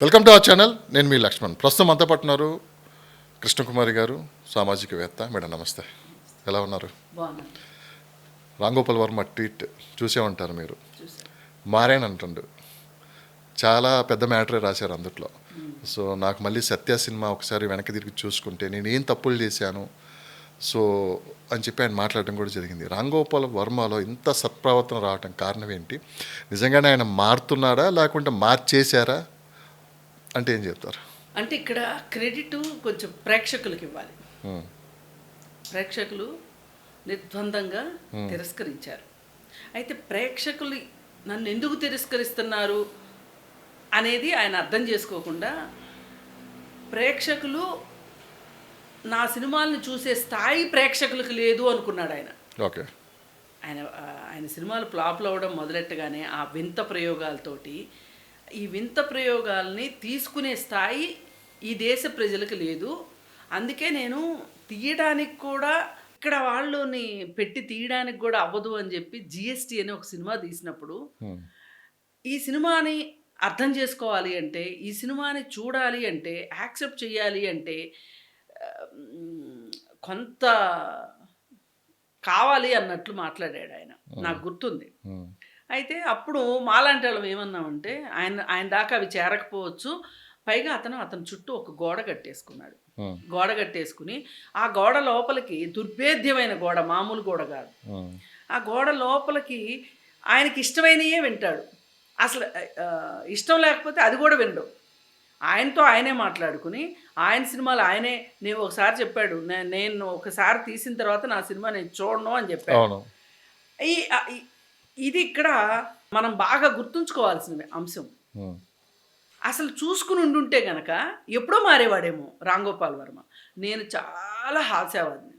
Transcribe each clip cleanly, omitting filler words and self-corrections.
Welcome to our channel. నేను మీ లక్ష్మణ్. ప్రస్తుతం అంతా పట్టున్నారు కృష్ణకుమారి గారు, సామాజికవేత్త. మేడం నమస్తే, ఎలా ఉన్నారు? బాగున్నాను. రాంగోపాల్ వర్మ ట్వీట్ చూసే ఉంటారు మీరు. చూసాను. మారానంటుండు, చాలా పెద్ద మ్యాటరే రాశారు అందుట్లో. సో నాకు మళ్ళీ సత్య సినిమా ఒకసారి వెనక్కి తిరిగి చూసుకుంటే నేను ఏం తప్పులు చేశాను సో అని చెప్పి ఆయన మాట్లాడడం కూడా జరిగింది. రాంగోపాల్ వర్మలో ఇంత సత్ప్రవర్తన రావటం కారణం ఏంటి? నిజంగానే ఆయన మారుతున్నాడా లేకుంటే మార్చేశారా అంటే ఏం చెప్తారు? అంటే ఇక్కడ క్రెడిట్ కొంచెం ప్రేక్షకులకు ఇవ్వాలి. ప్రేక్షకులు నిర్ద్వందంగా తిరస్కరించారు. అయితే ప్రేక్షకులు నన్ను ఎందుకు తిరస్కరిస్తున్నారు అనేది ఆయన అర్థం చేసుకోకుండా, ప్రేక్షకులు నా సినిమాలను చూసే స్థాయి ప్రేక్షకులకు లేదు అనుకున్నాడు ఆయన. ఓకే. ఆయన సినిమాలు ఫ్లాప్లు అవ్వడం మొదలెట్టగానే ఆ వింత ప్రయోగాలతోటి, ఈ వింత ప్రయోగాల్ని తీసుకునే స్థాయి ఈ దేశ ప్రజలకు లేదు. అందుకే నేను తీయడానికి కూడా ఇక్కడ వాళ్ళని పెట్టి తీయడానికి కూడా అవ్వదు అని చెప్పి జిఎస్టీ అని ఒక సినిమా తీసినప్పుడు, ఈ సినిమాని అర్థం చేసుకోవాలి అంటే, ఈ సినిమాని చూడాలి అంటే, యాక్సెప్ట్ చేయాలి అంటే కొంత కావాలి అన్నట్లు మాట్లాడాడు ఆయన. నాకు గుర్తుంది. అయితే అప్పుడు మాలాంటి వాళ్ళం ఏమన్నామంటే, ఆయన దాకా అవి చేరకపోవచ్చు, పైగా అతను చుట్టూ ఒక గోడ కట్టేసుకున్నాడు. గోడ కట్టేసుకుని ఆ గోడ లోపలికి, దుర్భేద్యమైన గోడ, మామూలు గోడ కాదు, ఆ గోడ లోపలికి ఆయనకి ఇష్టమైనయే వింటాడు. అసలు ఇష్టం లేకపోతే అది కూడా వినడు. ఆయనతో ఆయనే మాట్లాడుకుని ఆయన సినిమాలు ఆయనే, నేను ఒకసారి చెప్పాడు, నేను ఒకసారి తీసిన తర్వాత నా సినిమా నేను చూడను అని చెప్పాడు. ఇది ఇక్కడ మనం బాగా గుర్తుంచుకోవాల్సిన అంశం. అసలు చూసుకుని ఉండుంటే గనక ఎప్పుడో మారేవాడేమో రాంగోపాల్ వర్మ. నేను చాలా హాస్యవాదిని.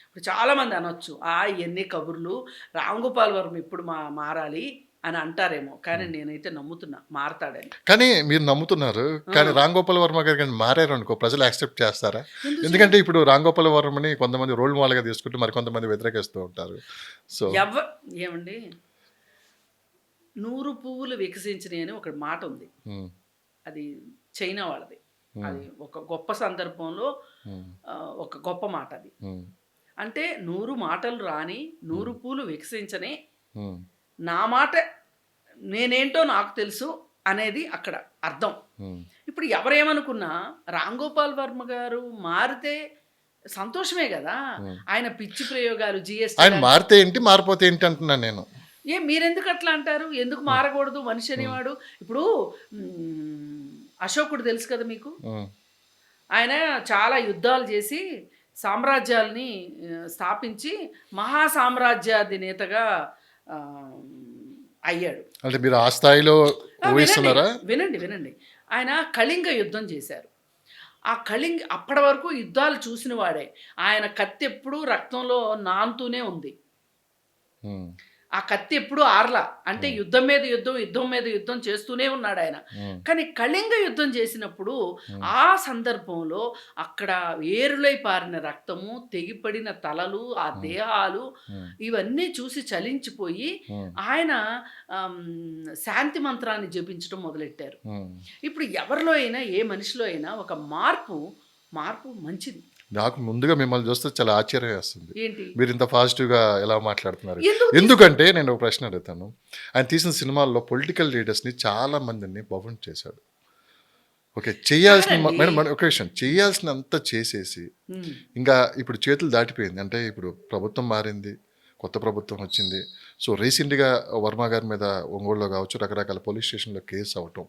ఇప్పుడు చాలామంది అనొచ్చు, ఇవన్నీ కబుర్లు, రాంగోపాల్ వర్మ ఇప్పుడు మారాలి అని అంటారేమో, కానీ నేనైతే నమ్ముతున్నా మారతాడని. కానీ మీరు నమ్ముతున్నారు, కానీ రాంగోపాల్ వర్మ గారు కానీ మారారు అనుకో, ప్రజలు యాక్సెప్ట్ చేస్తారా? ఎందుకంటే ఇప్పుడు రాంగోపాల్ వర్మని కొంతమంది రోల్ మోడల్గా తీసుకుంటే మరి కొంతమంది వ్యతిరేకిస్తూ ఉంటారు. సో ఏమండి, 100 పువ్వులు వికసించినాయి అని ఒక మాట ఉంది. అది చైనా వాళ్ళది. అది ఒక గొప్ప సందర్భంలో ఒక గొప్ప మాట అది. అంటే 100 మాటలు రాని 100 పూలు వికసించని, నా మాట నేనేంటో నాకు తెలుసు అనేది అక్కడ అర్థం. ఇప్పుడు ఎవరేమనుకున్నా రాంగోపాల్ వర్మ గారు మారితే సంతోషమే కదా. ఆయన పిచ్చి ప్రయోగాలు, జిఎస్టీ, ఆయన మారితే ఏంటి మారిపోతే ఏంటి అంటున్నాను నేను. మీరెందుకు అట్లా అంటారు? ఎందుకు మారకూడదు మనిషి అనేవాడు? ఇప్పుడు అశోకుడు తెలుసు కదా మీకు. ఆయన చాలా యుద్ధాలు చేసి సామ్రాజ్యాల్ని స్థాపించి మహాసామ్రాజ్యాధినేతగా అయ్యాడు. అంటే మీరు ఆ స్థాయిలో ఊహిస్తున్నారా? వినండి. ఆయన కళింగ యుద్ధం చేశారు. ఆ కళింగ అప్పటి వరకు యుద్ధాలు చూసిన వాడే. ఆయన కత్తి ఎప్పుడూ రక్తంలో నానుతూనే ఉంది. ఆ కత్తి ఎప్పుడు ఆర్లా. అంటే యుద్ధం మీద యుద్ధం చేస్తూనే ఉన్నాడు ఆయన. కానీ కళింగ యుద్ధం చేసినప్పుడు ఆ సందర్భంలో అక్కడ ఏరులై పారిన రక్తము, తెగిపడిన తలలు, ఆ దేహాలు ఇవన్నీ చూసి చలించిపోయి ఆయన శాంతి మంత్రాన్ని జపించడం మొదలెట్టారు. ఇప్పుడు ఎవరిలో అయినా, ఏ మనిషిలో అయినా ఒక మార్పు మంచిది. నాకు ముందుగా మిమ్మల్ని చూస్తే చాలా ఆశ్చర్యం వేస్తుంది. ఏంటి మీరు ఇంత పాజిటివ్గా ఎలా మాట్లాడుతున్నారు? ఎందుకంటే నేను ఒక ప్రశ్న అడుగుతాను. ఆయన తీసిన సినిమాల్లో పొలిటికల్ లీడర్స్ని చాలా మందిని బఫన్ చేశాడు. ఓకే, ఒక విషయం చేయాల్సినంత చేసేసి ఇంకా ఇప్పుడు చేతులు దాటిపోయింది. అంటే ఇప్పుడు ప్రభుత్వం మారింది, కొత్త ప్రభుత్వం వచ్చింది. సో రీసెంట్గా వర్మ గారి మీద ఒంగోలులో కావచ్చు రకరకాల పోలీస్ స్టేషన్లో కేసు అవటం,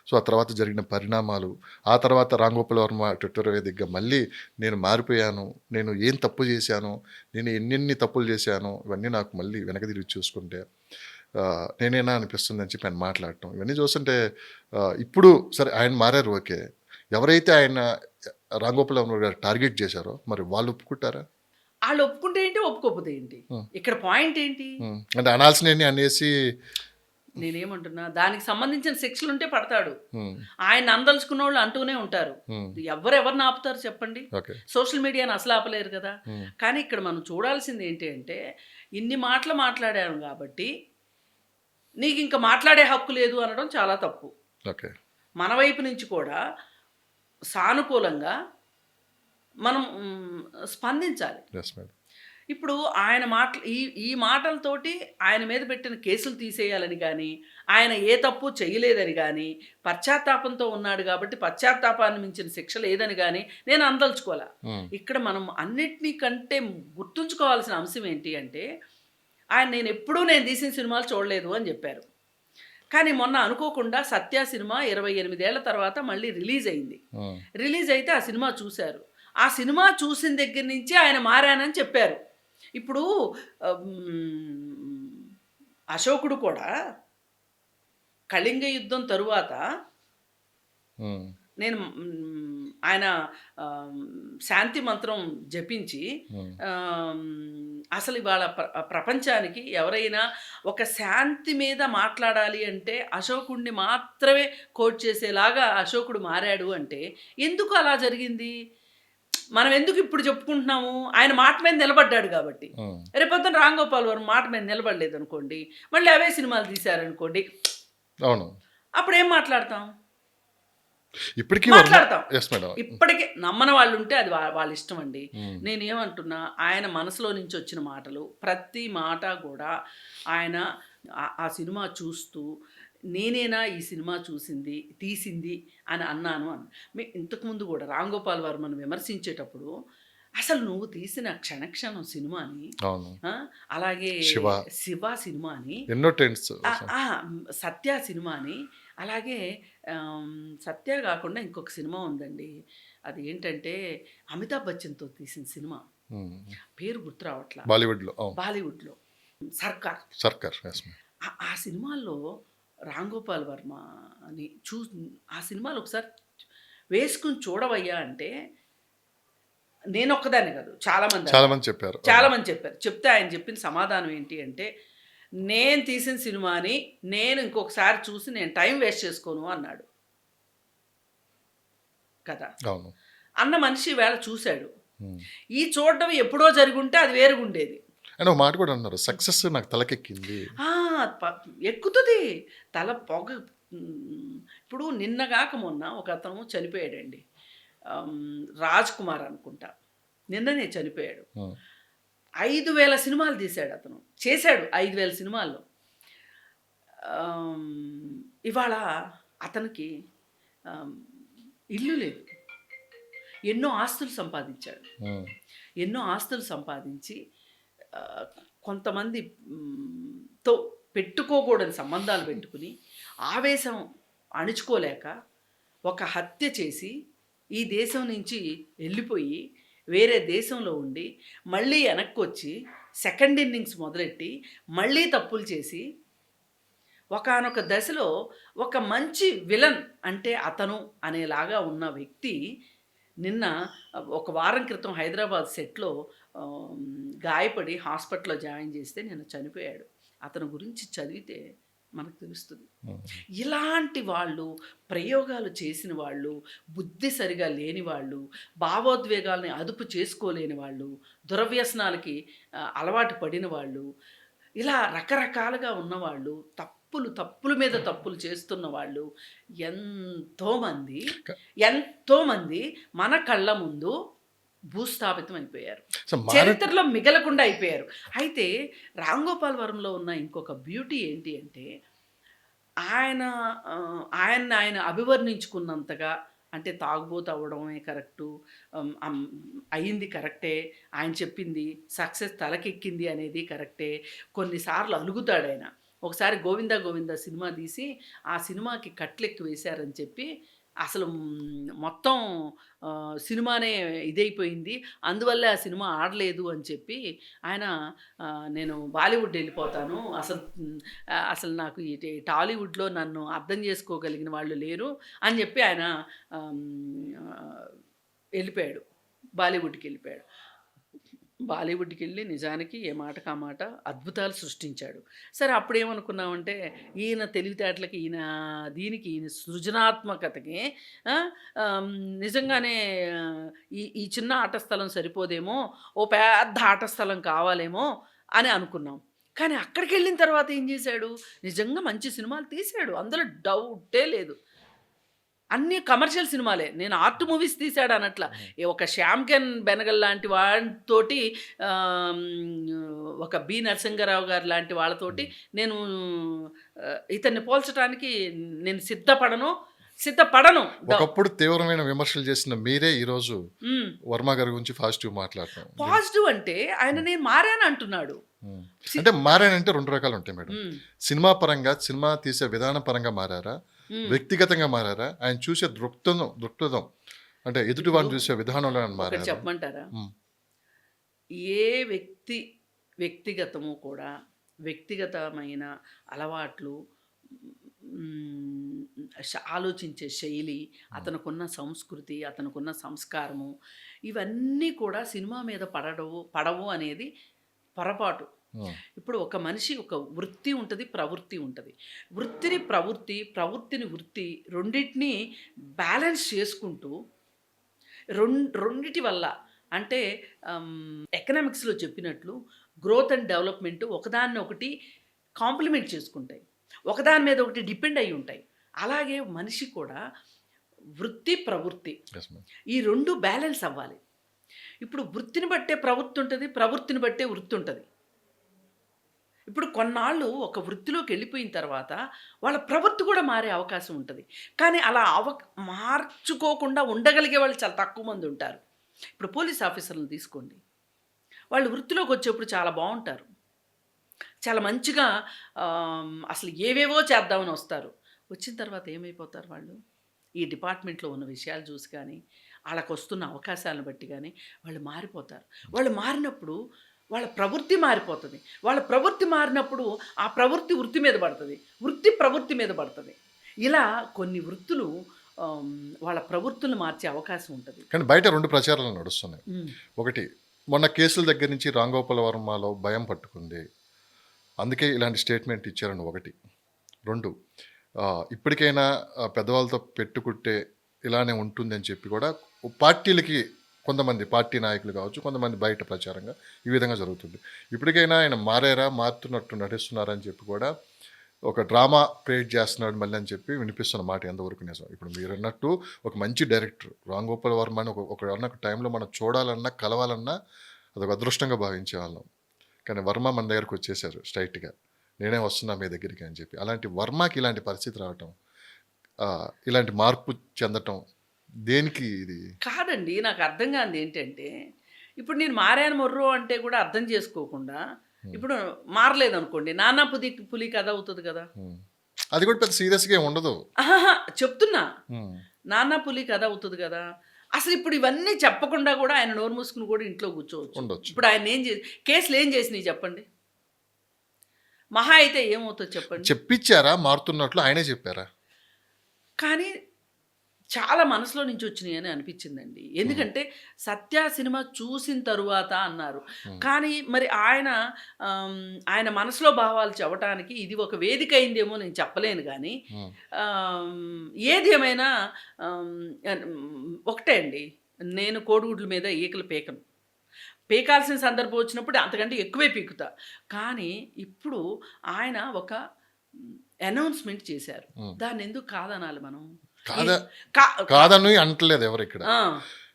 సో ఆ తర్వాత జరిగిన పరిణామాలు, ఆ తర్వాత రాంగోపాల్ వర్మ ట్విట్టర్ వేదికగా మళ్ళీ నేను మారిపోయాను, నేను ఏం తప్పు చేశాను, నేను ఎన్నెన్ని తప్పులు చేశాను, ఇవన్నీ నాకు మళ్ళీ వెనక తిరిగి చూసుకుంటే నేనేనా అనిపిస్తుంది అని చెప్పి ఆయన మాట్లాడటం, ఇవన్నీ చూస్తుంటే ఇప్పుడు సరే ఆయన మారారు, ఓకే, ఎవరైతే ఆయన రాంగోపాల్ వర్మ గారు టార్గెట్ చేశారో మరి వాళ్ళు ఒప్పుకుంటారా? వాళ్ళు ఒప్పుకుంటే ఏంటి, ఒప్పుకోకపోతే ఏంటి? ఇక్కడ పాయింట్ ఏంటి అంటే అనాల్సిన అనేసి నేనేమంటున్నా, దానికి సంబంధించిన శిక్షలు ఉంటే పడతాడు. ఆయన అందలుచుకున్న వాళ్ళు అంటూనే ఉంటారు. ఎవరిని ఆపుతారు చెప్పండి? సోషల్ మీడియాని అసలు ఆపలేరు కదా. కానీ ఇక్కడ మనం చూడాల్సింది ఏంటి అంటే, ఇన్ని మాటలు మాట్లాడాను కాబట్టి నీకు ఇంకా మాట్లాడే హక్కు లేదు అనడం చాలా తప్పు. మన వైపు నుంచి కూడా సానుకూలంగా మనం స్పందించాలి. Yes madam. ఇప్పుడు ఆయన ఈ మాటలతోటి ఆయన మీద పెట్టిన కేసులు తీసేయాలని కానీ, ఆయన ఏ తప్పు చేయలేదని కానీ, పశ్చాత్తాపంతో ఉన్నాడు కాబట్టి పశ్చాత్తాపాన్ని మించిన శిక్ష లేదని కానీ నేను అనదలుచుకోలే. ఇక్కడ మనం అన్నిటికంటే గుర్తుంచుకోవాల్సిన అంశం ఏంటి అంటే, నేను తీసిన సినిమాలు చూడలేదు అని చెప్పారు. కానీ మొన్న అనుకోకుండా సత్య సినిమా 28 ఏళ్ల తర్వాత మళ్ళీ రిలీజ్ అయింది. రిలీజ్ అయితే ఆ సినిమా చూశారు. ఆ సినిమా చూసిన దగ్గర నుంచి ఆయన మారానని చెప్పారు. ఇప్పుడు అశోకుడు కూడా కళింగ యుద్ధం తరువాత నేను ఆయన శాంతి మంత్రం జపించి అసలు ఇవాళ ప్రపంచానికి ఎవరైనా ఒక శాంతి మీద మాట్లాడాలి అంటే అశోకుడిని మాత్రమే కోట్ చేసేలాగా అశోకుడు మారాడు అంటే ఎందుకు అలా జరిగింది? మనం ఎందుకు ఇప్పుడు చెప్పుకుంటున్నాము? ఆయన మాట మీద నిలబడ్డాడు కాబట్టి. రేపొద్దున రామ్ గోపాల్ వర్మ మాట మీద నిలబడలేదు అనుకోండి, మళ్ళీ అవే సినిమాలు తీశారనుకోండి, అవును, అప్పుడు ఏం మాట్లాడతాం? ఇప్పటికీ నమ్మని వాళ్ళు ఉంటే అది వాళ్ళ ఇష్టం అండి. నేనేమంటున్నా, ఆయన మనసులో నుంచి వచ్చిన మాటలు ప్రతి మాట కూడా ఆయన ఆ సినిమా చూస్తూ నేనేనా ఈ సినిమా తీసింది అని అన్నాను ఇంతకుముందు కూడా రామ్ గోపాల్ వర్మను విమర్శించేటప్పుడు అసలు నువ్వు తీసిన క్షణక్షణం సినిమాని, అలాగే శివ సినిమాని, సత్య సినిమాని, అలాగే సత్య కాకుండా ఇంకొక సినిమా ఉందండి, అది ఏంటంటే అమితాబ్ బచ్చన్తో తీసిన సినిమా, పేరు గుర్తు రావట్లా, బాలీవుడ్లో సర్కార్. ఆ సినిమాల్లో రామ్ గోపాల్ వర్మ అని ఆ సినిమాలు ఒకసారి వేసుకుని చూడవయ్యా అంటే, నేను ఒక్కదాన్ని కాదు చాలా మంది చెప్పారు. చెప్తే ఆయన చెప్పిన సమాధానం ఏంటి అంటే, నేను తీసిన సినిమాని నేను ఇంకొకసారి చూసి నేను టైం వేస్ట్ చేసుకోను అన్నాడు కదా. అన్న మనిషి వేళ చూశాడు. ఈ చూడడం ఎప్పుడో జరుగుంటే అది వేరుగుండేది. అని ఒక మాట కూడా అన్నారు, సక్సెస్ నాకు తలకెక్కింది. ఎక్కుతుంది తల పొగ. ఇప్పుడు నిన్నగాక మొన్న ఒక అతను చనిపోయాడండి, రాజ్ కుమార్ అనుకుంటా, నిన్ననే చనిపోయాడు. 5,000 సినిమాలు తీశాడు అతను, చేశాడు 5,000 సినిమాల్లో. ఇవాళ అతనికి ఇల్లు లేదు, ఎన్నో ఆస్తులు సంపాదించి కొంతమందితో పెట్టుకోకూడని సంబంధాలు పెట్టుకుని ఆవేశం అణుచుకోలేక ఒక హత్య చేసి ఈ దేశం నుంచి వెళ్ళిపోయి వేరే దేశంలో ఉండి మళ్ళీ వెనక్కి వచ్చి సెకండ్ ఇన్నింగ్స్ మొదలెట్టి మళ్ళీ తప్పులు చేసి ఒకానొక దశలో ఒక మంచి విలన్ అంటే అతను అనేలాగా ఉన్న వ్యక్తి నిన్న ఒక వారం క్రితం హైదరాబాద్ సెట్లో గాయపడి హాస్పిటల్లో జాయిన్ చేస్తే నిన్న చనిపోయాడు. అతని గురించి చదివితే మనకు తెలుస్తుంది. ఇలాంటి వాళ్ళు, ప్రయోగాలు చేసిన వాళ్ళు, బుద్ధి సరిగా లేని వాళ్ళు, భావోద్వేగాల్ని అదుపు చేసుకోలేని వాళ్ళు, దురవ్యసనాలకి అలవాటు పడిన వాళ్ళు, ఇలా రకరకాలుగా ఉన్నవాళ్ళు, తప్పుల మీద తప్పులు చేస్తున్న వాళ్ళు ఎంతోమంది మన కళ్ళ ముందు భూస్థాపితం అయిపోయారు, చరిత్రలో మిగలకుండా అయిపోయారు. అయితే రామ్ గోపాల్ వర్మలో ఉన్న ఇంకొక బ్యూటీ ఏంటి అంటే, ఆయన అభివర్ణించుకున్నంతగా, అంటే తాగుబోతు అవ్వడమే కరెక్టు, అయింది కరెక్టే, ఆయన చెప్పింది సక్సెస్ తలకెక్కింది అనేది కరెక్టే, కొన్నిసార్లు అలుగుతాడు ఆయన. ఒకసారి గోవిందా సినిమా తీసి ఆ సినిమాకి కట్లెక్కి వేశారని చెప్పి అసలు మొత్తం సినిమానే ఇదైపోయింది, అందువల్లే ఆ సినిమా ఆడలేదు అని చెప్పి ఆయన నేను బాలీవుడ్ వెళ్ళిపోతాను, అసలు నాకు ఈ టాలీవుడ్లో నన్ను అర్థం చేసుకోగలిగిన వాళ్ళు లేరు అని చెప్పి ఆయన వెళ్ళిపోయాడు, బాలీవుడ్కి వెళ్ళి నిజానికి ఏ మాటకు ఆ మాట అద్భుతాలు సృష్టించాడు. సరే, అప్పుడేమనుకున్నామంటే ఈయన తెలివితేటలకి, ఈయన సృజనాత్మకతకి నిజంగానే ఈ చిన్న ఆట స్థలం సరిపోదేమో, ఓ పెద్ద ఆట స్థలం కావాలేమో అని అనుకున్నాం. కానీ అక్కడికి వెళ్ళిన తర్వాత ఏం చేశాడు? నిజంగా మంచి సినిమాలు తీశాడు, అందులో డౌటే లేదు. అన్ని కమర్షియల్ సినిమాలే. నేను ఆర్ట్ మూవీస్ తీసాడు అనట్ల. ఒక 'శ్యామ్‌కెన్ బెనగల్' లాంటి వాడితోటి ఒక 'బి. నరసింహారావు' గారు లాంటి వాళ్ళతోటి నేను ఇతన్ని పోల్చటానికి నేను సిద్ధపడను. ఒకప్పుడు తీవ్రమైన విమర్శలు చేసిన మీరే ఈరోజు హ్మ్. వర్మ గారి గురించి పాజిటివ్ మాట్లాడటం. పాజిటివ్ అంటే ఆయన నేను మారాను అంటున్నాడు. అంటే మారానంటే 2 రకాలు ఉంటాయి మేడం. హ్మ్. సినిమా పరంగా, సినిమా తీసే విధానం పరంగా మారారా, వ్యక్తిగతంగా మారారా, ఆయన చూసే దృక్పథం అంటే ఎదుటి వాడిని చూసే విధానంలో ఆయన ఒకటి మారారా? చెప్పమంటారా? ఉమ్, ఏ వ్యక్తిగతము కూడా వ్యక్తిగతమైన అలవాట్లు, ఆలోచించే శైలి, అతనుకున్న సంస్కృతి, అతనుకున్న సంస్కారము, ఇవన్నీ కూడా సినిమా మీద పడవు అనేది పొరపాటు. ఉమ్, ఇప్పుడు ఒక మనిషి ఒక వృత్తి ఉంటుంది, ప్రవృత్తి ఉంటుంది. ప్రవృత్తిని వృత్తి రెండింటినీ బ్యాలెన్స్ చేసుకుంటూ రెండిటి వల్ల అంటే ఎకనామిక్స్లో చెప్పినట్లు గ్రోత్ అండ్ డెవలప్మెంట్ ఒకదాన్ని ఒకటి కాంప్లిమెంట్ చేసుకుంటాయి, ఒకదాని మీద ఒకటి డిపెండ్ అయి ఉంటాయి. అలాగే మనిషి కూడా వృత్తి ప్రవృత్తి yes ma'am. ఈ రెండు బ్యాలెన్స్ అవ్వాలి. ఇప్పుడు వృత్తిని బట్టే ప్రవృత్తి ఉంటుంది, ప్రవృత్తిని బట్టే వృత్తి ఉంటుంది. ఇప్పుడు కొన్నాళ్ళు ఒక వృత్తిలోకి వెళ్ళిపోయిన తర్వాత వాళ్ళ ప్రవృత్తి కూడా మారే అవకాశం ఉంటుంది. కానీ అలా మార్చుకోకుండా ఉండగలిగే వాళ్ళు చాలా తక్కువ మంది ఉంటారు. ఇప్పుడు పోలీస్ ఆఫీసర్లను తీసుకోండి, వాళ్ళు వృత్తిలోకి వచ్చేప్పుడు చాలా బాగుంటారు, చాలా మంచిగా అసలు ఏవేవో చేద్దామని వస్తారు. వచ్చిన తర్వాత ఏమైపోతారు వాళ్ళు? ఈ డిపార్ట్మెంట్లో ఉన్న విషయాలు చూసి కానీ, వాళ్ళకు వస్తున్న అవకాశాలను బట్టి కానీ వాళ్ళు మారిపోతారు. వాళ్ళు మారినప్పుడు వాళ్ళ ప్రవృత్తి మారిపోతుంది. వాళ్ళ ప్రవృత్తి మారినప్పుడు ఆ ప్రవృత్తి వృత్తి మీద పడుతుంది, వృత్తి ప్రవృత్తి మీద పడుతుంది. ఇలా కొన్ని వృత్తులు వాళ్ళ ప్రవృత్తులను మార్చే అవకాశం ఉంటుంది. కానీ బయట 2 ప్రచారాలు నడుస్తున్నాయి. ఒకటి, మొన్న కేసుల దగ్గర నుంచి రాంగోపాల్ వర్మలో భయం పట్టుకుంది, అందుకే ఇలాంటి స్టేట్మెంట్ ఇచ్చారని ఒకటి. 2, ఇప్పటికైనా పెద్దవాళ్ళతో పెట్టుకుంటే ఇలానే ఉంటుంది అని చెప్పి కూడా పార్టీలకి కొంతమంది పార్టీ నాయకులు కావచ్చు, కొంతమంది బయట ప్రచారంగా ఈ విధంగా జరుగుతుంది. ఇప్పటికైనా ఆయన మారుతున్నట్టు నటిస్తున్నారని చెప్పి కూడా ఒక డ్రామా క్రియేట్ చేస్తున్నాడు మళ్ళీ అని చెప్పి వినిపిస్తున్న మాట ఎంతవరకు నిజం? ఇప్పుడు మీరు అన్నట్టు ఒక మంచి డైరెక్టర్ రాంగోపాల్ వర్మ అని ఒక టైంలో మనం చూడాలన్నా కలవాలన్నా అదొక అదృష్టంగా భావించేవాళ్ళం. కానీ వర్మ మన దగ్గరకు వచ్చేసారు స్ట్రైట్గా, నేనే వస్తున్నా మీ దగ్గరికి అని చెప్పి. అలాంటి వర్మకి ఇలాంటి పరిస్థితి రావటం, ఇలాంటి మార్పు చెందటం దేనికి? ఇది కాదండి, నాకు అర్థం కానిది ఏంటంటే, ఇప్పుడు నేను మారాను మొర్రో అంటే కూడా అర్థం చేసుకోకుండా, ఇప్పుడు మారలేదు అనుకోండి, నానా పులి కథ అవుతుంది కదా. అది కూడా పెద్ద సీరియస్గా ఉండదు. చెప్తున్నా, నానా పులి కథ అవుతుంది కదా. అసలు ఇప్పుడు ఇవన్నీ చెప్పకుండా కూడా ఆయన నోరు మూసుకుని కూడా ఇంట్లో కూర్చోవచ్చు. ఇప్పుడు ఆయన కేసులు ఏం చేసినాయి చెప్పండి? మహా అయితే ఏమవుతుంది చెప్పండి? చెప్పించారా మారుతున్నట్లు? ఆయనే చెప్పారా? కానీ చాలా మనసులో నుంచి వచ్చినాయి అని అనిపించిందండి. ఎందుకంటే సత్య సినిమా చూసిన తరువాత అన్నారు. కానీ మరి ఆయన మనసులో భావాలు చెప్పడానికి ఇది ఒక వేదిక అయిందేమో నేను చెప్పలేను. కానీ ఏది ఏమైనా ఒకటే అండి, నేను కోడిగుడ్ల మీద ఈకలు పీకాల్సిన సందర్భం వచ్చినప్పుడు అంతకంటే ఎక్కువే పీకుతా. కానీ ఇప్పుడు ఆయన ఒక అనౌన్స్మెంట్ చేశారు, దాన్ని ఎందుకు కాదనాలి మనం? కాదని అంటలేదు ఎవరు ఇక్కడ.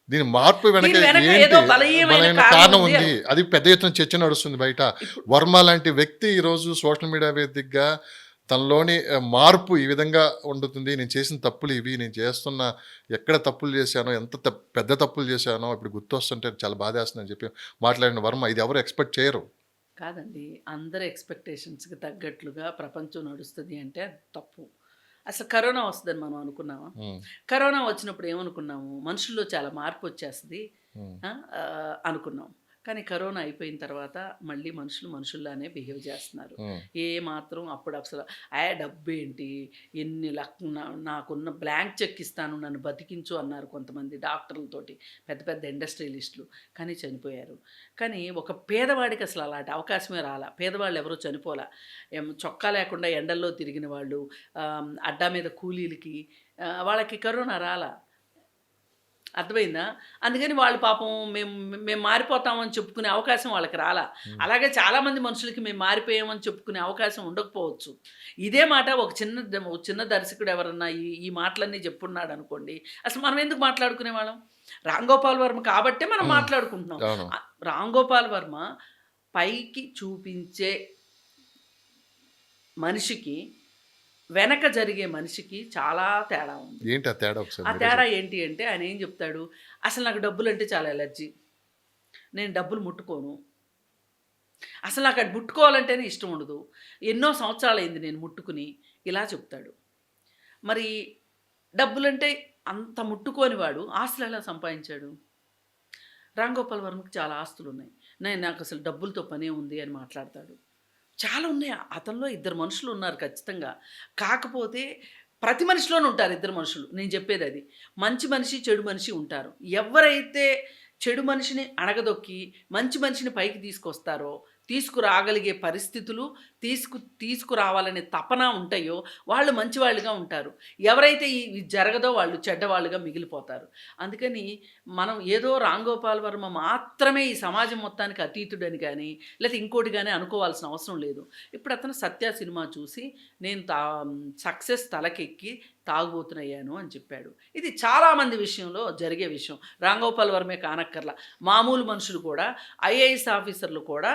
దీని మార్పు వెనక ఏదో బలహీనమైన కారణం ఉంది. అది పెద్ద ఎత్తున చర్చ నడుస్తుంది బయట. వర్మ లాంటి వ్యక్తి ఈరోజు సోషల్ మీడియా వేదికగా తనలోని మార్పు ఈ విధంగా ఉండుతుంది, నేను చేసిన తప్పులు ఇవి, నేను చేస్తున్న ఎక్కడ తప్పులు చేశానో, ఎంత పెద్ద తప్పులు చేశానో ఇప్పుడు గుర్తొస్తుంటే చాలా బాధేస్తుందని చెప్పి మాట్లాడిన వర్మ ఇది ఎవరు ఎక్స్పెక్ట్ చేయరు. కాదండి, అందరి ఎక్స్పెక్టేషన్స్కి తగ్గట్లుగా ప్రపంచం నడుస్తుంది అంటే అది తప్పు. అసలు కరోనా వస్తుందని మనం అనుకున్నామా? కరోనా వచ్చినప్పుడు ఏమనుకున్నాము? మనుషుల్లో చాలా మార్పు వచ్చేస్తుంది అనుకున్నాం. కానీ కరోనా అయిపోయిన తర్వాత మళ్ళీ మనుషుల్లానే బిహేవ్ చేస్తున్నారు. ఏ మాత్రం అప్పుడు అసలు డబ్బు ఏంటి, నాకున్న బ్లాంక్ చెక్ ఇస్తాను, నన్ను బతికించు అన్నారు కొంతమంది డాక్టర్లతోటి, పెద్ద పెద్ద ఇండస్ట్రియలిస్టులు. కానీ చనిపోయారు. కానీ ఒక పేదవాడికి అసలు అలాంటి అవకాశమే రాలా. పేదవాళ్ళు ఎవరో చనిపోలా. చొక్కా లేకుండా ఎండల్లో తిరిగిన వాళ్ళు, అడ్డా మీద కూలీలకి, వాళ్ళకి కరోనా రాలా. అర్థమైందా? అందుకని వాళ్ళు పాపం మేము మేము మారిపోతామని చెప్పుకునే అవకాశం వాళ్ళకి రాలా. అలాగే చాలామంది మనుషులకి మేము మారిపోయామని చెప్పుకునే అవకాశం ఉండకపోవచ్చు. ఇదే మాట ఒక చిన్న దర్శకుడు ఎవరన్నా ఈ ఈ మాటలన్నీ చెప్పున్నాడనుకోండి, అసలు మనం ఎందుకు మాట్లాడుకునేవాళ్ళం? రామ్ గోపాల్ వర్మ కాబట్టే మనం హ్మ్. మాట్లాడుకుంటున్నాం. అవును. రామ్ గోపాల్ వర్మ పైకి చూపించే మనిషికి, వెనక జరిగే మనిషికి చాలా తేడా ఉంది. ఏంటి ఆ తేడా ఒకసారి ఆ మీరే తేడా చెప్పండి. ఏంటి అంటే ఆయన ఏం చెప్తాడు, అసలు నాకు డబ్బులంటే చాలా ఎలర్జీ. నేను డబ్బులు ముట్టుకోను. అసలు నాకు అది ముట్టుకోవాలంటేనే ఇష్టం ఉండదు. ఎన్నో సంవత్సరాలయింది నేను ముట్టుకుని. ఇలా చెప్తాడు. మరి డబ్బులంటే అంత ముట్టుకోని వాడు ఆస్తులు ఎలా సంపాదించాడు? రామ్ గోపాల్ వర్మకి చాలా ఆస్తులున్నాయి. నాకు అసలు డబ్బులతో పనే ఉంది అని మాట్లాడతాడు. చాలా ఉన్నాయి. అతనిలో ఇద్దరు మనుషులు ఉన్నారు ఖచ్చితంగా. కాకపోతే ప్రతి మనిషిలోనూ ఉంటారు ఇద్దరు మనుషులు. నేను చెప్పేదది. మంచి మనిషి, చెడు మనిషి ఉంటారు. ఎవరైతే చెడు మనిషిని అణగదొక్కి, మంచి మనిషిని పైకి తీసుకొస్తారో, తీసుకురాగలిగే పరిస్థితులు, తీసుకురావాలనే తపన ఉంటాయో, వాళ్ళు మంచివాళ్ళుగా ఉంటారు. ఎవరైతే ఇది జరగదో వాళ్ళు చెడ్డవాళ్ళుగా మిగిలిపోతారు. అందుకని మనం ఏదో రామ్ గోపాల్ వర్మ మాత్రమే ఈ సమాజం మొత్తానికి అతీతుడని గానీ, లేతే ఇంకోటి గానీ అనుకోవాల్సిన అవసరం లేదు. ఇప్పుడు అతను 'సత్య' సినిమా చూసి నేను సక్సెస్ తలకెక్కి తాగుబోతునయ్యాను అని చెప్పాడు. ఇది చాలామంది విషయంలో జరిగే విషయం. రామ్ గోపాల్ వర్మే కానక్కర్లా. మామూలు మనుషులు కూడా, ఐఏఎస్ ఆఫీసర్లు కూడా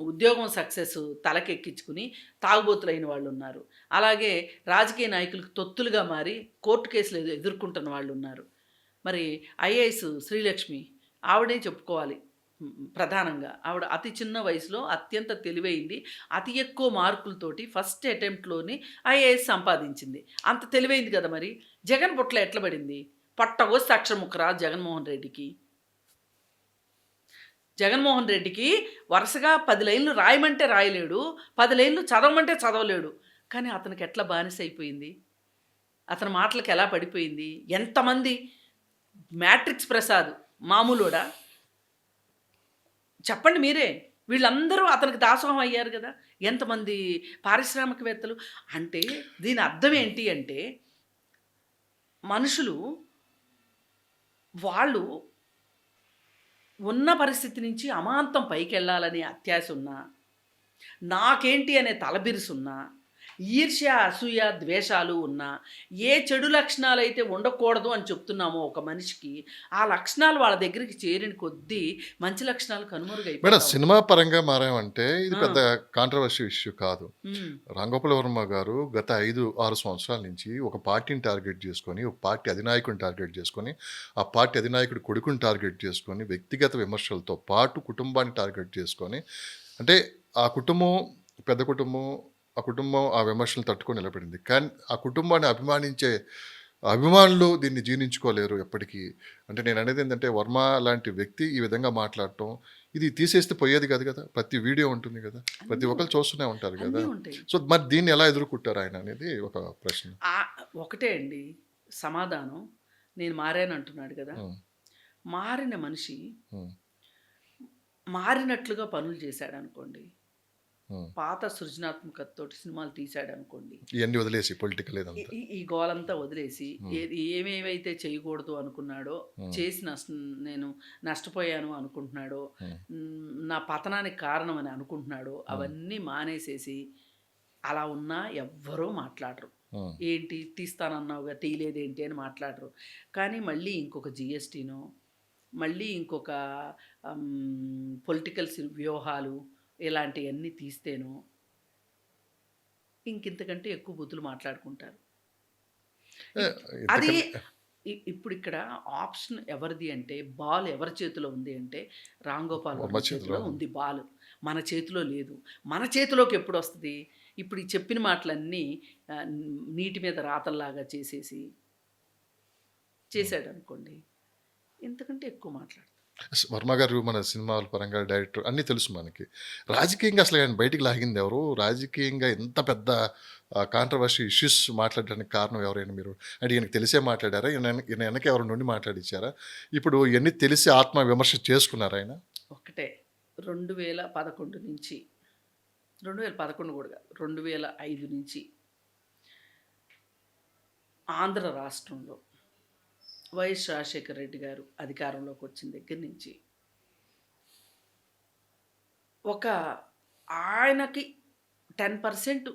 ఉద్యోగం సక్సెస్ తలకెక్కించుకుని తాగుబోతులైన వాళ్ళున్నారు. అలాగే రాజకీయ నాయకులకు తొత్తులుగా మారి కోర్టు కేసులు ఎదుర్కొంటున్న వాళ్ళున్నారు. మరి ఐఏఎస్ శ్రీలక్ష్మి ఆవిడే చెప్పుకోవాలి. ప్రధానంగా ఆవిడ అతి చిన్న వయసులో అత్యంత తెలివైంది. అతి ఎక్కువ మార్కులతోటి ఫస్ట్ అటెంప్ట్‌లోని ఐఏఎస్ సంపాదించింది. అంత తెలివైంది కదా మరి. జగన్ బుట్టలో ఎట్ల పడింది? పొట్టగొస్తే అక్షర ముక్క రాదు జగన్మోహన్ రెడ్డికి. జగన్మోహన్ రెడ్డికి వరుసగా 10 లైన్‌లు రాయమంటే రాయలేడు. 10 లైన్‌లు చదవమంటే చదవలేడు. కానీ అతనికి ఎట్లా బానిసైపోయింది? అతని మాటలకి ఎలా పడిపోయింది? ఎంతమంది 'మ్యాట్రిక్స్ ప్రసాద్' మామూలోడా? చెప్పండి మీరే. వీళ్ళందరూ అతనికి దాసోహం అయ్యారు గదా! ఎంతమంది పారిశ్రామికవేత్తలు. అంటే దీని అర్థం ఏంటి అంటే, మనుషులు వాళ్ళు ఉన్న పరిస్థితి నుంచి అమాంతం పైకెళ్ళాలనే అత్యాశ ఉన్నా, నాకేంటి అనే తలబిరుసున్నా, ఈర్ష్య, అసూయ, ద్వేషాలు ఉన్నా, ఏ చెడు లక్షణాలైతే ఉండకూడదు అని చెప్తున్నామో ఒక మనిషికి, ఆ లక్షణాలు వాళ్ళ దగ్గరికి చేరిన కొద్దీ మంచి లక్షణాలు మేడం కనుమరుగైపోతా సినిమా పరంగా మారామంటే ఇది ఆ! పెద్ద కాంట్రవర్షియల్ ఇష్యూ కాదు. హ్మ్. రామ్ గోపాల్ వర్మ గారు గత 5, 6 సంవత్సరాల నుంచి ఒక పార్టీని టార్గెట్ చేసుకొని, ఒక పార్టీ అధినాయకుడిని టార్గెట్ చేసుకొని, ఆ పార్టీ అధినాయకుడి కొడుకుని టార్గెట్ చేసుకొని, వ్యక్తిగత విమర్శలతో పాటు కుటుంబాన్ని టార్గెట్ చేసుకొని, అంటే ఆ కుటుంబం పెద్ద కుటుంబం, ఆ కుటుంబం ఆ విమర్శలను తట్టుకొని నిలబడింది. కానీ ఆ కుటుంబాన్ని అభిమానించే అభిమానులు దీన్ని జీర్ణించుకోలేరు ఎప్పటికీ. అంటే నేననేది ఏందంటే, వర్మ లాంటి వ్యక్తి ఈ విధంగా మాట్లాడటం, ఇది తీసేస్తే పోయేది కాదు కదా! ప్రతి వీడియో ఉంటుంది కదా! ప్రతి అన్నీ ఒక్కళ్ళు ఉంటాయి. చూస్తూనే ఉంటారు కదా! అన్నీ ఉంటాయి. సో, మరి దీన్ని ఎలా ఎదుర్కుంటారు ఆయన అనేది ఒక ప్రశ్న. ఒకటే అండి సమాధానం. నేను మారానంటున్నాడు గదా! హ్మ్. మారిన మనిషి హ్మ్. మారినట్లుగా పనులు చేశాడనుకోండి. హ్మ్. పాత సృజనాత్మకతతోటి సినిమాలు తీశాడనుకోండి. ఇయన్నీ వదిలేసి పొలిటికల్ ఈ ఇదంతా. ఈ ఈ గోలంతా వదిలేసి హ్మ్. ఏమేవైతే చేయకూడదు అనుకున్నాడో, హ్మ్. చేసి నేను నష్టపోయాను అనుకుంటున్నాడో, హ్మ్. నా పతనానికి కారణం అని అనుకుంటున్నాడో, హ్మ్. అవన్నీ మానేసేసి అలా ఉన్నా ఎవ్వరూ మాట్లాడరు. హ్మ్. ఏంటి తీస్తానన్నావుగా తీయలేదేంటి అని మాట్లాడరు. కానీ మళ్ళీ ఇంకొక జీఎస్టీనో, మళ్ళీ ఇంకొక పొలిటికల్ వ్యూహాలు ఇలాంటియన్నీ తీస్తేనో ఇంకింతకంటే ఎక్కువ బూతులు మాట్లాడుకుంటారు. ఆహ్, అది ఇంతకన్నా ఇప్పుడిక్కడ ఆప్షన్ ఎవరిది అంటే, బాల్ ఎవరి చేతిలో ఉంది అంటే, రామ్ గోపాల్ వర్మ వర్మ చేతిలో చేతిలో ఉంది. ఉంది బాల్. మన చేతిలో లేదు. మన చేతిలోకి ఎప్పుడొస్తది? ఇప్పుడు ఈ చెప్పిన మాటలన్నీ నీటి మీద రాతల్లాగా హ్మ్. చేశాడనుకోండి. ఇంతకంటే ఎక్కువ మాట్లాడతారు. వర్మ గారు మన సినిమాల పరంగా డైరెక్టర్ అన్నీ తెలుసు మనకి. రాజకీయంగా అసలు ఆయన బయటికి లాగింది ఎవరు? రాజకీయంగా ఇంత పెద్ద కాంట్రవర్షీ ఇష్యూస్ మాట్లాడడానికి కారణం ఎవరైనా మీరు? అంటే ఈయనకి తెలిసే మాట్లాడారా? ఈయన వెనక ఎవరైనా ఉండి మాట్లాడిచ్చారా? ఇప్పుడు ఇయన్నీ తెలిసి ఆత్మ విమర్శ చేసుకున్నారా ఆయన? ఒక్కటే 2011 నుంచి 2011 కూడా కాదు. 2005 నుంచి ఆంధ్ర రాష్ట్రంలో వైఎస్ రాజశేఖర రెడ్డి గారు అధికారంలోకి వచ్చిన దగ్గర నుంచి ఒక ఆయనకి 10%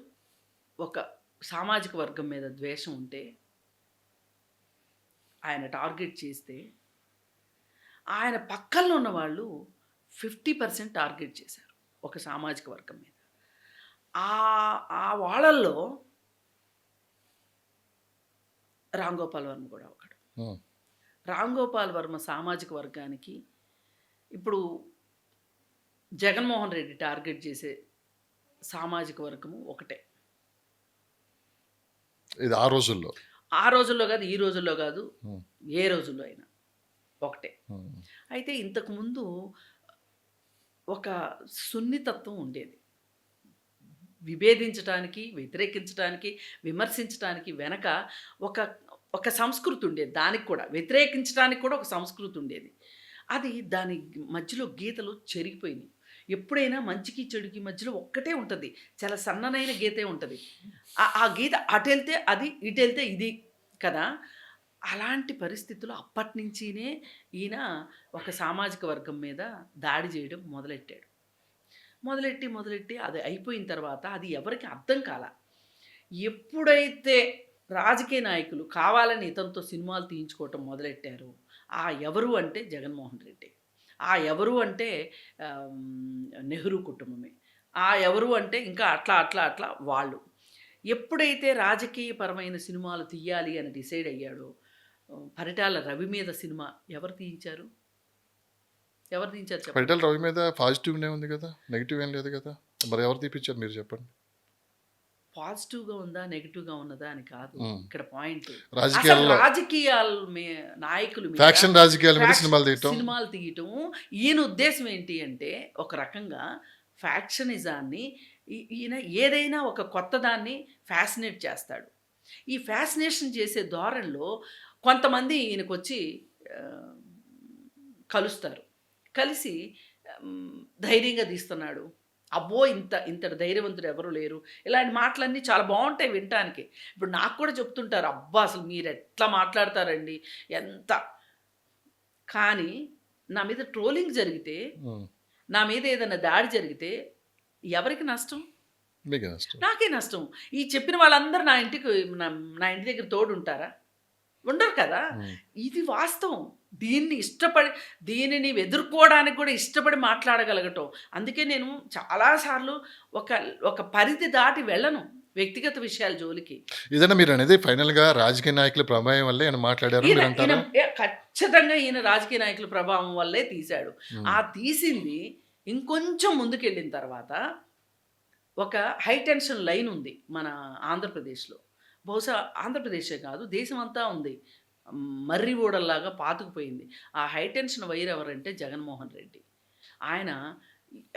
ఒక సామాజిక వర్గం మీద ద్వేషం ఉంటే ఆయన టార్గెట్ చేస్తే ఆయన పక్కన ఉన్న వాళ్ళు 50% టార్గెట్ చేశారు ఒక సామాజిక వర్గం మీద. ఆ వాళ్ళల్లో రామ్ గోపాల్ వర్మ కూడా ఒకడు. రామ్ గోపాల్ వర్మ సామాజిక వర్గానికి ఇప్పుడు జగన్మోహన్ రెడ్డి టార్గెట్ చేసే సామాజిక వర్గము ఒకటే. ఇది ఆ రోజుల్లో కాదు, ఈ రోజుల్లో కాదు, ఏ రోజుల్లో అయినా ఒకటే. అయితే ఇంతకుముందు ఒక సున్నితత్వం ఉండేది. విభేదించడానికి, వ్యతిరేకించడానికి, విమర్శించడానికి వెనక ఒక సంస్కృతి ఉండేది. దానికి కూడా వ్యతిరేకించడానికి కూడా ఒక సంస్కృతి ఉండేది. అది దాని మధ్యలో గీతలు చెరిగిపోయినాయి. ఎప్పుడైనా మంచికి చెడుకి మధ్యలో ఒక్కటే ఉంటుంది, చాలా సన్ననైన గీతే ఉంటుంది. ఆ గీత అటు వెళ్తే అది, ఇటు వెళ్తే ఇది కదా. అలాంటి పరిస్థితుల్లో అప్పటి నుంచినే ఈయన ఒక సామాజిక వర్గం మీద దాడి చేయడం మొదలెట్టి అది అయిపోయిన తర్వాత అది ఎవరికి అర్థం కాల. ఎప్పుడైతే రాజకీయ నాయకులు కావాలని ఇతనితో సినిమాలు తీయించుకోవటం మొదలెట్టారు, ఆ ఎవరు అంటే జగన్మోహన్ రెడ్డి, ఆ ఎవరు అంటే నెహ్రూ కుటుంబమే, ఆ ఎవరు అంటే ఇంకా అట్లా వాళ్ళు. ఎప్పుడైతే రాజకీయపరమైన సినిమాలు తీయాలి అని డిసైడ్ అయ్యాడో, పరిటాల రవి మీద సినిమా ఎవరు తీయించారు చెప్పండి. పరిటాల రవి మీద పాజిటివ్నే ఉంది కదా, నెగిటివ్ ఏం లేదు కదా. మరి ఎవరు తీపించారు మీరు చెప్పండి. పాజిటివ్గా ఉందా నెగిటివ్గా ఉన్నదా అని కాదు ఇక్కడ పాయింట్. రాజకీయాల నాయకులు ఫ్యాక్షన్ రాజకీయాల మీద సినిమాలు తీయటం ఈయన ఉద్దేశం ఏంటి అంటే ఒక రకంగా ఫ్యాక్షనిజాన్ని ఈయన ఏదైనా ఒక కొత్త దాన్ని ఫ్యాసినేట్ చేస్తాడు. ఈ ఫ్యాసినేషన్ చేసే ధోరణిలో కొంతమంది ఈయనకు వచ్చి కలుస్తారు. కలిసి ధైర్యంగా తీస్తున్నాడు, అబ్బో ఇంతటి ధైర్యవంతుడు ఎవరు లేరు, ఇలాంటి మాటలన్నీ చాలా బాగుంటాయి వినటానికి. ఇప్పుడు నాకు కూడా చెప్తుంటారు, అబ్బా అసలు మీరు ఎట్లా మాట్లాడతారండి ఎంత. కానీ నా మీద ట్రోలింగ్ జరిగితే, నా మీద ఏదైనా దాడి జరిగితే ఎవరికి నష్టం? నాకే నష్టం. ఈ చెప్పిన వాళ్ళందరూ నా ఇంటి దగ్గర తోడు ఉంటారా? ఉండరు కదా. ఇది వాస్తవం. దీనిని ఎదుర్కోవడానికి కూడా ఇష్టపడి మాట్లాడగలగటం. అందుకే నేను చాలాసార్లు ఒక పరిధి దాటి వెళ్ళను వ్యక్తిగత విషయాల జోలికి. ఇదన్నా మీరు అనేది ఫైనల్ గా రాజకీయ నాయకుల ప్రభావం వల్లే ఆయన మాట్లాడారు. ఖచ్చితంగా ఈయన రాజకీయ నాయకుల ప్రభావం వల్లే తీశాడు. ఆ తీసింది ఇంకొంచెం ముందుకెళ్ళిన తర్వాత ఒక హై టెన్షన్ లైన్ ఉంది మన ఆంధ్రప్రదేశ్లో. బహుశా ఆంధ్రప్రదేశే కాదు, దేశం అంతా ఉంది. మర్రి ఊడల్లాగా పాతుకుపోయింది. ఆ హై టెన్షన్ వైర్ ఎవరంటే జగన్మోహన్ రెడ్డి. ఆయన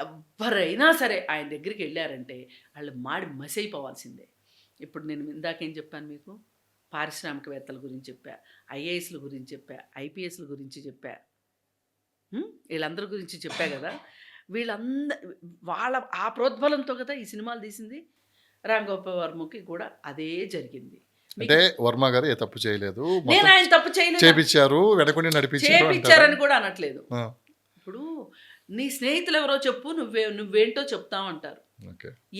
ఎవరైనా సరే ఆయన దగ్గరికి వెళ్ళారంటే వాళ్ళు మాడి మసైపోవాల్సిందే. ఇప్పుడు నేను ఇందాకేం చెప్పాను మీకు, పారిశ్రామికవేత్తల గురించి చెప్పా, ఐఏఎస్ల గురించి చెప్పా, ఐపీఎస్ల గురించి చెప్పా, వీళ్ళందరి గురించి చెప్పా కదా. వాళ్ళ ఆ ప్రోద్బలంతో కదా ఈ సినిమాలు తీసింది. రామ్ గోపాల్ వర్మకి కూడా అదే జరిగింది. అంటే వర్మ గారు ఏ తప్పు చేయలేదు, నేను ఆయన తప్పు చేయలేదు, చేపించారని కూడా అనట్లేదు. ఇప్పుడు నీ స్నేహితులు ఎవరో చెప్పు, నువ్వేంటో చెప్తామంటారు.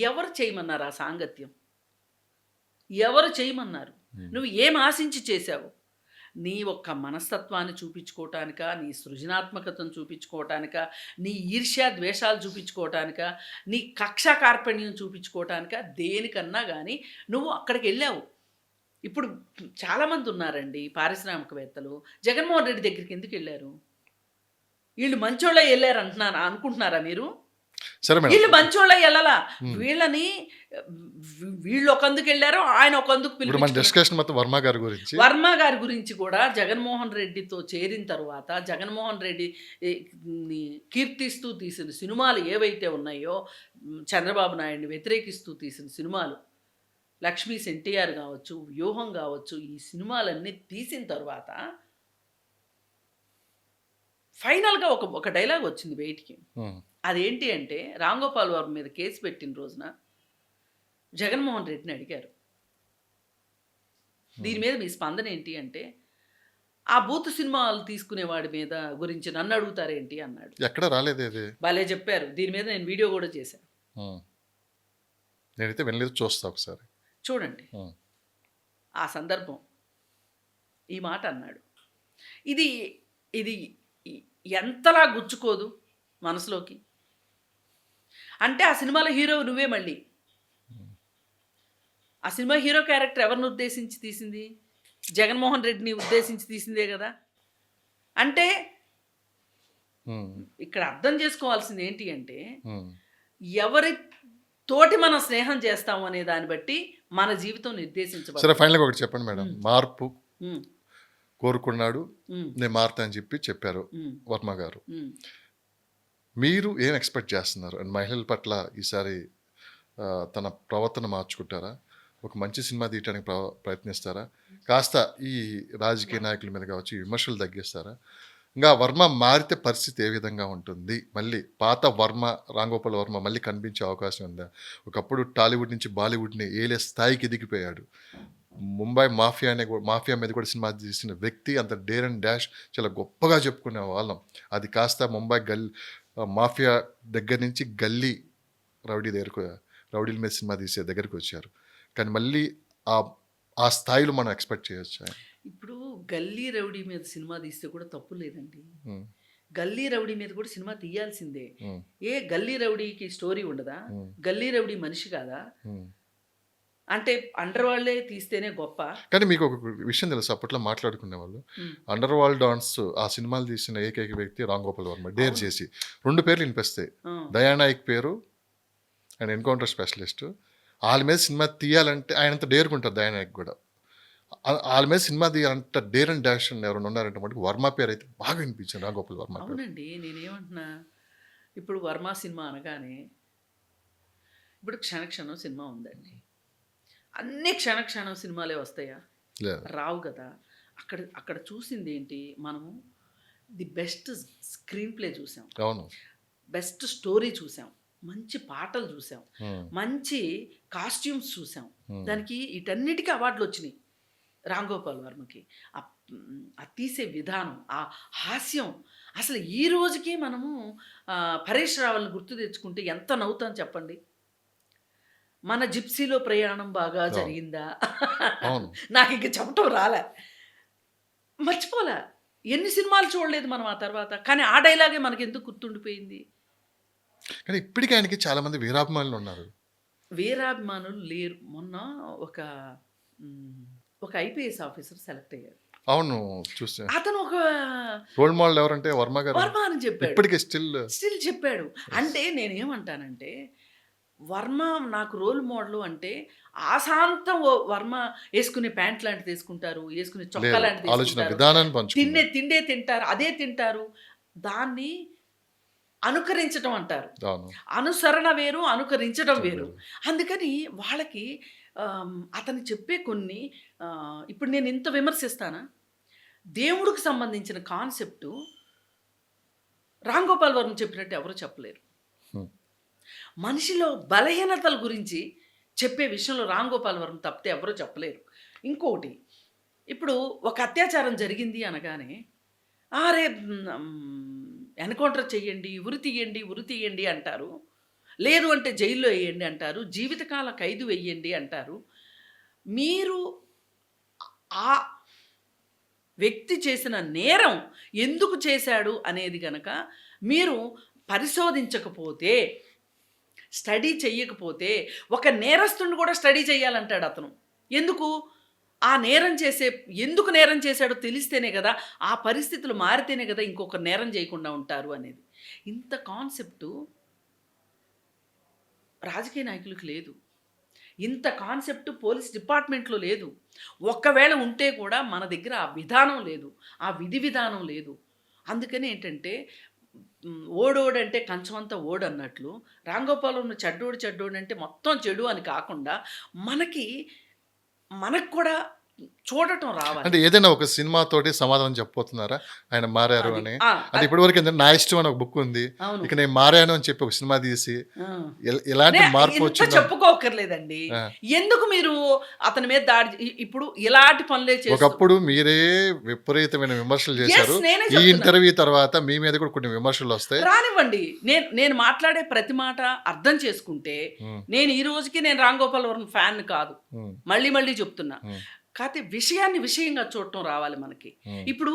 ఎవరు చేయమన్నారు ఆ సాంగత్యం? ఎవరు చేయమన్నారు? నువ్వు ఏం ఆశించి చేశావు? నీ ఒక్క మనస్తత్వాన్ని చూపించుకోవటానిక, నీ సృజనాత్మకతను చూపించుకోవటానిక, నీ ఈర్ష్యా ద్వేషాలు చూపించుకోవటానిక, నీ కక్షా కార్పణ్యం చూపించుకోవటానిక, దేనికన్నా కానీ నువ్వు అక్కడికి వెళ్ళావు. ఇప్పుడు చాలామంది ఉన్నారండి పారిశ్రామికవేత్తలు, జగన్మోహన్ రెడ్డి దగ్గరికి ఎందుకు వెళ్ళారు? వీళ్ళు మంచోళ్ళే వెళ్ళారు అనుకుంటున్నారా మీరు? వీళ్ళు మంచోళ్ళ వెళ్ళలా, వీళ్ళు ఒకందుకు వెళ్ళారు, ఆయన ఒకందుకు పిలిపించారు. వర్మ గారి గురించి కూడా జగన్మోహన్ రెడ్డితో చేరిన తర్వాత జగన్మోహన్ రెడ్డి కీర్తిస్తూ తీసిన సినిమాలు ఏవైతే ఉన్నాయో, చంద్రబాబు నాయుడిని వ్యతిరేకిస్తూ తీసిన సినిమాలు, లక్ష్మీ ఎన్టీఆర్ కావచ్చు, వ్యూహం కావచ్చు, ఈ సినిమాలన్నీ తీసిన తర్వాత ఫైనల్గా ఒక డైలాగ్ వచ్చింది బయటికి. అదేంటి అంటే, రామ్ గోపాల్ వర్మ మీద కేసు పెట్టిన రోజున జగన్మోహన్ రెడ్డిని అడిగారు, దీని మీద మీ స్పందన ఏంటి అంటే, ఆ బూత్ సినిమాలు తీసుకునేవాడి మీద గురించి నన్ను అడుగుతారేంటి అన్నాడు. ఎక్కడ రాలేదు ఇది. భలే చెప్పారు. దీని మీద నేను వీడియో కూడా చేశాను. నేనైతే వినలేదు, చూస్తా ఒకసారి. చూడండి ఆ సందర్భం ఈ మాట అన్నాడు. ఇది ఇది ఎంతలా గుచ్చుకోదు మనసులోకి. అంటే ఆ సినిమాలో హీరో నువ్వే మళ్ళీ. ఆ సినిమా హీరో క్యారెక్టర్ ఎవరిని ఉద్దేశించి తీసింది? జగన్మోహన్ రెడ్డిని ఉద్దేశించి తీసిందే కదా. అంటే ఇక్కడ అర్థం చేసుకోవాల్సింది ఏంటి అంటే, ఎవరి తోటి మనం స్నేహం చేస్తాము అనే దాన్ని బట్టి మన జీవితం నిర్దేశించబడుతుంది. సరే, ఫైనల్గా ఒకటి చెప్పండి మేడం. మార్పు కోరుకున్నాడు, నేను మారుతా అని చెప్పారు వర్మ గారు. మీరు ఏం ఎక్స్పెక్ట్ చేస్తున్నారు? అండ్ మహిళల పట్ల ఈసారి తన ప్రవర్తన మార్చుకుంటారా? ఒక మంచి సినిమా తీయడానికి ప్రయత్నిస్తారా? కాస్త ఈ రాజకీయ నాయకుల మీద కావచ్చు విమర్శలు తగ్గిస్తారా? ఇంకా వర్మ మారితే పరిస్థితి ఏ విధంగా ఉంటుంది? మళ్ళీ పాత వర్మ, రాంగోపాల్ వర్మ మళ్ళీ కనిపించే అవకాశం ఉందా? ఒకప్పుడు టాలీవుడ్ నుంచి బాలీవుడ్ని ఏలే స్థాయికి ఎదిగిపోయాడు. ముంబై మాఫియా మీద కూడా సినిమా తీసిన వ్యక్తి. అంత డేర్ అండ్ డాష్ చాలా గొప్పగా చెప్పుకునే వాళ్ళం. అది కాస్త ముంబై మాఫియా దగ్గర నుంచి గల్లీ రౌడీల మీద సినిమా తీసే దగ్గరికి వచ్చారు. కానీ మళ్ళీ ఆ స్థాయిలో మనం ఎక్స్పెక్ట్ చేయొచ్చు. ఇప్పుడు గల్లీ రౌడీ మీద సినిమా తీస్తే కూడా తప్పు లేదండి. గల్లీ రౌడీ మీద కూడా సినిమా తీయాల్సిందే. ఏ గల్లీ రౌడీకి స్టోరీ ఉండదా? గల్లీ రౌడీ మనిషి కాదా? అంటే అండర్ వరల్డే తీస్తేనే గొప్ప. కానీ మీకు ఒక విషయం తెలుసు, అప్పట్లో మాట్లాడుకునే వాళ్ళు, అండర్ వరల్డ్ డాన్స్ ఆ సినిమాలు తీసిన ఏకైక వ్యక్తి రాంగోపాల్ వర్మ. డేర్ చేసి 2 పేర్లు వినిపిస్తాయి. దయానాయక్ పేరు అండ్ ఎన్కౌంటర్ స్పెషలిస్ట్. వాళ్ళ మీద సినిమా తీయాలంటే ఆయనంత డేర్కుంటారు. దయానాయక్ కూడా వాళ్ళ మీద సినిమా తీయాలంటే డేర్ అండ్ డాష్ ఎవరైనా ఉన్నారంటే మటుకు వర్మ పేరు అయితే బాగా వినిపించింది, రాంగోపాల్ వర్మ. అవునండి, నేనేమంటున్నా, ఇప్పుడు వర్మ సినిమా అనగానే ఇప్పుడు క్షణక్షణం సినిమా ఉందండి. అన్ని క్షణక్షణం సినిమాలే వస్తాయా? రావు కదా. అక్కడ చూసింది ఏంటి? మనము ది బెస్ట్ స్క్రీన్ ప్లే చూసాం, బెస్ట్ స్టోరీ చూసాం, మంచి పాటలు చూసాం, మంచి కాస్ట్యూమ్స్ చూసాం. దానికి వీటన్నిటికీ అవార్డులు వచ్చినాయి రాంగోపాల్ వర్మకి. ఆ తీసే విధానం, ఆ హాస్యం, అసలు ఈ రోజుకి మనము పరేష్ రావల్ని గుర్తు తెచ్చుకుంటే ఎంత నవ్వుతాం చెప్పండి. మన జిప్సీలో ప్రయాణం బాగా జరిగిందా? నాకు ఇంక చెప్పటం రాలే, మర్చిపోలే. ఎన్ని సినిమాలు చూడలేదు మనం ఆ తర్వాత, కానీ ఆ డైలాగే మనకి ఎందుకు గుర్తుండిపోయింది? కానీ ఇప్పటికీ ఆయనకి చాలా మంది వీరాభిమానులు ఉన్నారు. వీరాభిమానులు లేరు. మొన్న ఒక ఐపీఎస్ ఆఫీసర్ సెలెక్ట్ అయ్యారు. అవును, చూస్తే అతను ఒక రోల్ మోడల్ ఎవరంటే వర్మ గారు. వర్మ అని చెప్పాడు. ఇప్పటికీ స్టిల్ చెప్పాడు. అంటే నేనేమంటానంటే, వర్మ నాకు రోల్ మోడల్ అంటే ఆశాంతం వర్మ వేసుకునే ప్యాంట్ లాంటిది వేసుకుంటారు, వేసుకునే చొక్కా లాంటిది వేసుకుంటారు, తిండే తింటారు, అదే తింటారు. దాన్ని అనుకరించడం అంటారు. అనుసరణ వేరు, అనుకరించడం వేరు. అందుకని వాళ్ళకి అతను చెప్పే కొన్ని, ఇప్పుడు నేను ఇంత విమర్శిస్తానా? దేవుడికి సంబంధించిన కాన్సెప్టు రాంగోపాల్ వర్మ చెప్పినట్టు ఎవరు చెప్పలేరు. మనిషిలో బలహీనతల గురించి చెప్పే విషయంలో రాంగోపాల్ వర్మ తప్పితే ఎవరూ చెప్పలేరు. ఇంకొకటి, ఇప్పుడు ఒక అత్యాచారం జరిగింది అనగానే అరే ఎన్కౌంటర్ చెయ్యండి, ఉరి తీయండి అంటారు. లేదు అంటే జైల్లో వేయండి అంటారు, జీవితకాల ఖైదు వెయ్యండి అంటారు. మీరు ఆ వ్యక్తి చేసిన నేరం ఎందుకు చేశాడు అనేది గనక మీరు పరిశోధించకపోతే, స్టడీ చెయ్యకపోతే, ఒక నేరస్తుడిని కూడా స్టడీ చేయాలంటాడు అతను. ఎందుకు? ఆ ఎందుకు నేరం చేశాడో తెలిస్తేనే కదా, ఆ పరిస్థితులు మారితేనే కదా ఇంకొక నేరం చేయకుండా ఉంటారు అనేది. ఇంత కాన్సెప్టు రాజకీయ నాయకులకు లేదు. ఇంత కాన్సెప్ట్ పోలీస్ డిపార్ట్మెంట్లో లేదు. ఒక్కవేళ ఉంటే కూడా మన దగ్గర ఆ విధానం లేదు, ఆ విధానం లేదు. అందుకని ఏంటంటే, ఓడోడంటే కంచమంతా ఓడన్నట్లు రాంగోపాలం చెడ్డోడు అంటే మొత్తం చెడు అని కాకుండా మనకు కూడా చూడటం రావాలి. అంటే ఏదైనా ఒక సినిమాతోటి సమాధానం చెప్పబోతున్నారా ఆయన మారారు అది. అని? ఆ, అంటే ఇప్పటి వరకు ఏంటంటే నా ఇష్టం అని ఒక బుక్ ఉంది, అవును. ఇక నేను మారాను అని చెప్పి ఒక సినిమా తీసి ఆ. ఎలాంటి మార్పు ఇంత వచ్చిందో. చెప్పుకోకర్లేదండి. ఆ. ఎందుకు మీరు అతని మీద ఇప్పుడు ఇలాంటి పనులే చేస్తూ ఒకప్పుడు మీరే విపరీతమైన విమర్శలు చేశారు, నేనే ఈ చెప్తున్నా. ఇంటర్వ్యూ తర్వాత మీ మీద కూడా కొన్ని విమర్శలు వస్తాయి. రానివ్వండి. నేను మాట్లాడే ప్రతి మాట అర్థం చేసుకుంటే నేను ఈ రోజుకి నేను రామ్ గోపాల్ వర్మ ఫ్యాన్ కాదు. ఉమ్, మళ్ళీ చెప్తున్నా. కాకపోతే విషయాన్ని విషయంగా చూడటం రావాలి మనకి. ఇప్పుడు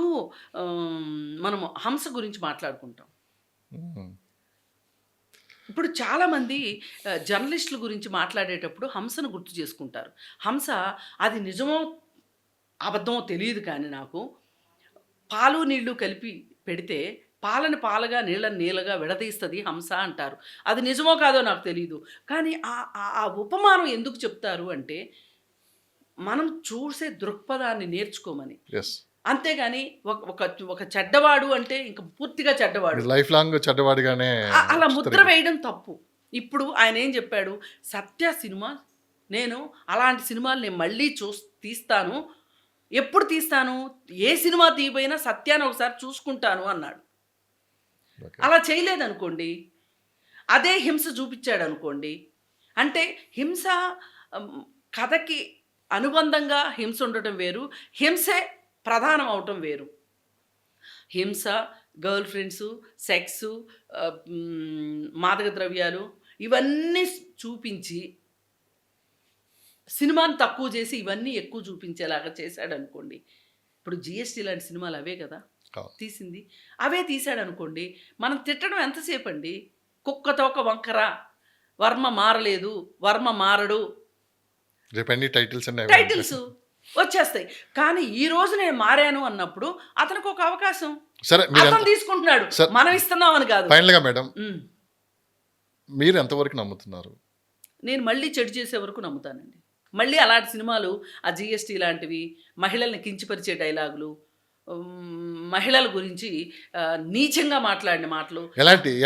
మనం హంస గురించి మాట్లాడుకుంటాం. ఉమ్, ఇప్పుడు చాలామంది జర్నలిస్టుల గురించి మాట్లాడేటప్పుడు హంసను గుర్తు చేసుకుంటారు. హంస అది నిజమో అబద్ధమో తెలియదు, కానీ నాకు పాలు నీళ్లు కలిపి పెడితే పాలని పాలగా నీళ్ళని నీళ్ళగా విడదీస్తుంది హంస అంటారు. అది నిజమో కాదో నాకు తెలియదు, కానీ ఆ ఉపమానం ఎందుకు చెప్తారు అంటే మనం చూసే దృక్పథాన్ని నేర్చుకోమని. yes. అంతేగాని ఒక చెడ్డవాడు అంటే ఇంక పూర్తిగా చెడ్డవాడు, లైఫ్ లాంగ్ చెడ్డవాడిగానే అలా ముద్ర వేయడం తప్పు. ఇప్పుడు ఆయన ఏం చెప్పాడు, సత్య సినిమా నేను అలాంటి సినిమాలు నేను మళ్ళీ తీస్తాను, ఎప్పుడు తీస్తాను, ఏ సినిమా తీయబోయినా సత్యాన్ని ఒకసారి చూసుకుంటాను అన్నాడు. Okay. అలా చేయలేదనుకోండి, అదే హింస చూపించాడు అనుకోండి, అంటే హింస కథకి అనుబంధంగా హింస ఉండటం వేరు, హింసే ప్రధానం అవటం వేరు. హింస, గర్ల్ ఫ్రెండ్స్, సెక్స్, మాదక ద్రవ్యాలు ఇవన్నీ చూపించి సినిమాని తక్కువ చేసి ఇవన్నీ ఎక్కువ చూపించేలాగా చేశాడు అనుకోండి. ఇప్పుడు జిఎస్టీ లాంటి సినిమాలు అవే కదా తీసింది, అవే తీశాడు అనుకోండి, మనం తిట్టడం ఎంతసేపు అండి. కుక్కతో ఒక వంకర, వర్మ మారలేదు, వర్మ మారడు, టైటిల్స్ వచ్చేస్తాయి. కానీ ఈ రోజు నేను మారాను అన్నప్పుడు అతనికి ఒక అవకాశం అతను తీసుకుంటున్నాడు, మనం ఇస్తున్నాం అని కాదు. ఫైనల్ గా మేడం, మీరు ఎంతవరకు నమ్ముతున్నారు? నేను మళ్ళీ చెడు చేసే వరకు నమ్ముతానండి. మళ్ళీ అలాంటి సినిమాలు, ఆ జిఎస్టీ లాంటివి, మహిళల్ని కించపరిచే డైలాగులు, మహిళల గురించి నీచంగా మాట్లాడిన మాటలు.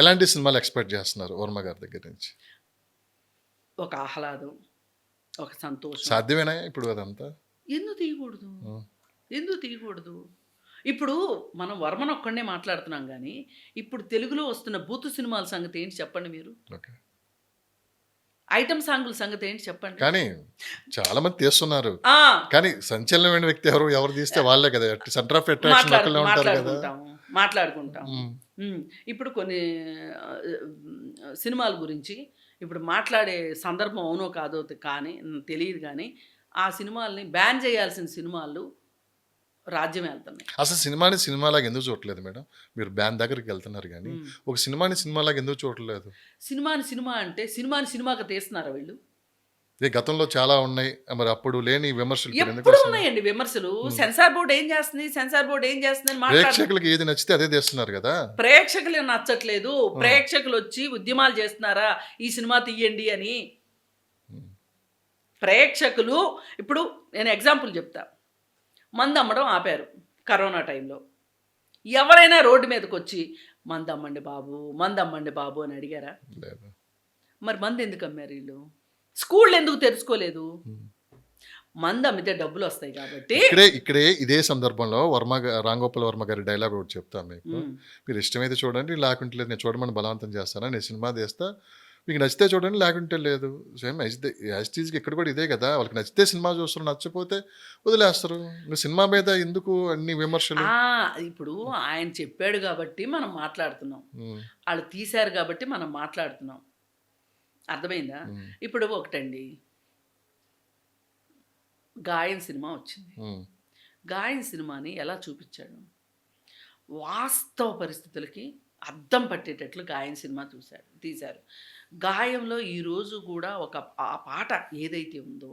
ఎలాంటి సినిమాలు ఎక్స్పెక్ట్ చేస్తున్నారు వర్మ గారి దగ్గర నుంచి? ఒక ఆహ్లాదం, ఒక సంతోషం. సాధ్యమేనా ఇప్పుడు అదంతా? ఎందుకు తీయకూడదు? ఇప్పుడు మనం వర్మను ఒక్కడే మాట్లాడుతున్నాం, కానీ ఇప్పుడు తెలుగులో వస్తున్న బూతు సినిమాల సంగతి ఏంటి చెప్పండి మీరు. ఐటమ్ సాంగుల సంగతి ఏంటి చెప్పండి. కానీ చాలా మంది తీస్తున్నారు, కానీ సంచలనమైన వ్యక్తి ఎవరు తీస్తే వాళ్ళే కదా సెంటర్ ఆఫ్ అట్రాక్షన్ ఉంటారు కదా. మాట్లాడుకుంటాం. ఇప్పుడు కొన్ని సినిమాల గురించి ఇప్పుడు మాట్లాడే సందర్భం అవునో కాదో కానీ తెలియదు, కానీ ఆ సినిమాల్ని బ్యాన్ చేయాల్సిన సినిమాలు రాజ్యం వెళ్తున్నాయి. అసలు సినిమాలాగా ఎందుకు చూడలేదు మేడం? మీరు బ్యాన్ దగ్గరికి వెళ్తున్నారు, కానీ ఒక సినిమాలాగా ఎందుకు చూడలేదు? సినిమా అంటే సినిమాగా తీస్తున్నారా వీళ్ళు? గతంలో చాలా ఉన్నాయి, మరి అప్పుడు లేని విమర్శలు ఎప్పుడు ఉన్నాయండి విమర్శలు. సెన్సార్ బోర్డు ఏం చేస్తుంది ప్రేక్షకులకి ఏది నచ్చితే అదే చేస్తున్నారు కదా. ప్రేక్షకులు నచ్చట్లేదు, ప్రేక్షకులు వచ్చి ఉద్యమాలు చేస్తున్నారా ఈ సినిమా తీయండి అని. ప్రేక్షకులు ఇప్పుడు నేను ఎగ్జాంపుల్ చెప్తా, మందు అమ్మడం ఆపారు కరోనా టైంలో. ఎవరైనా రోడ్డు మీదకి వచ్చి మందు అమ్మండి బాబు అని అడిగారా? మరి మందు ఎందుకు అమ్మారు వీళ్ళు? స్కూళ్ళు ఎందుకు తెరుచుకోలేదు? మందు అమ్మితే డబ్బులు వస్తాయి కాబట్టి. ఇక్కడే ఇదే సందర్భంలో రామ్ గోపాల్ వర్మ గారి డైలాగ్ ఒకటి చెప్తాను మీకు. మీరు ఇష్టమైతే చూడండి, లేకుంటే లేదు, నేను చూడమని బలవంతం చేస్తాను, నేను సినిమా తీస్తా, మీకు నచ్చితే చూడండి, లేకుంటే లేదు. సేమ్ యాస్టీజ్కి ఇక్కడ కూడా ఇదే కదా, వాళ్ళకి నచ్చితే సినిమా చూస్తారు, నచ్చపోతే వదిలేస్తారు. సినిమా మీద ఎందుకు అన్ని విమర్శలు? ఇప్పుడు ఆయన చెప్పాడు కాబట్టి మనం మాట్లాడుతున్నాం, వాళ్ళు తీశారు కాబట్టి మనం మాట్లాడుతున్నాం. అర్థమైందా? ఇప్పుడు ఒకటండి, గాయం సినిమా వచ్చింది. గాయం సినిమాని ఎలా చూపించాడు? వాస్తవ పరిస్థితులకి అద్దం పట్టేటట్లు గాయం సినిమా తీశారు. గాయంలో ఈరోజు కూడా ఆ పాట ఏదైతే ఉందో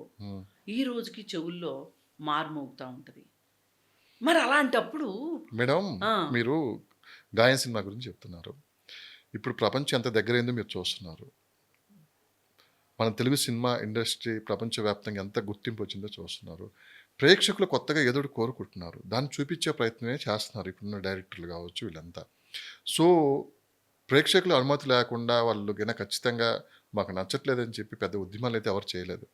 ఈ రోజుకి చెవుల్లో మారుమోగుతూ ఉంటుంది. మరి అలాంటప్పుడు మేడం, మీరు గాయం సినిమా గురించి చెప్తున్నారు, ఇప్పుడు ప్రపంచం ఎంత దగ్గరైందో మీరు చూస్తున్నారు. మన తెలుగు సినిమా ఇండస్ట్రీ ప్రపంచవ్యాప్తంగా ఎంత గుర్తింపు వచ్చిందో చూస్తున్నారు. ప్రేక్షకులు కొత్తగా ఏదో కోరుకుంటున్నారు, దాన్ని చూపించే ప్రయత్నమే చేస్తున్నారు ఇప్పుడున్న డైరెక్టర్లు కావచ్చు వీళ్ళంతా. సో ప్రేక్షకుల అనుమతి లేకుండా వాళ్ళు గిన ఖచ్చితంగా మాకు నచ్చట్లేదని చెప్పి పెద్ద ఉద్యమాలు అయితే ఎవరు చేయలేదు.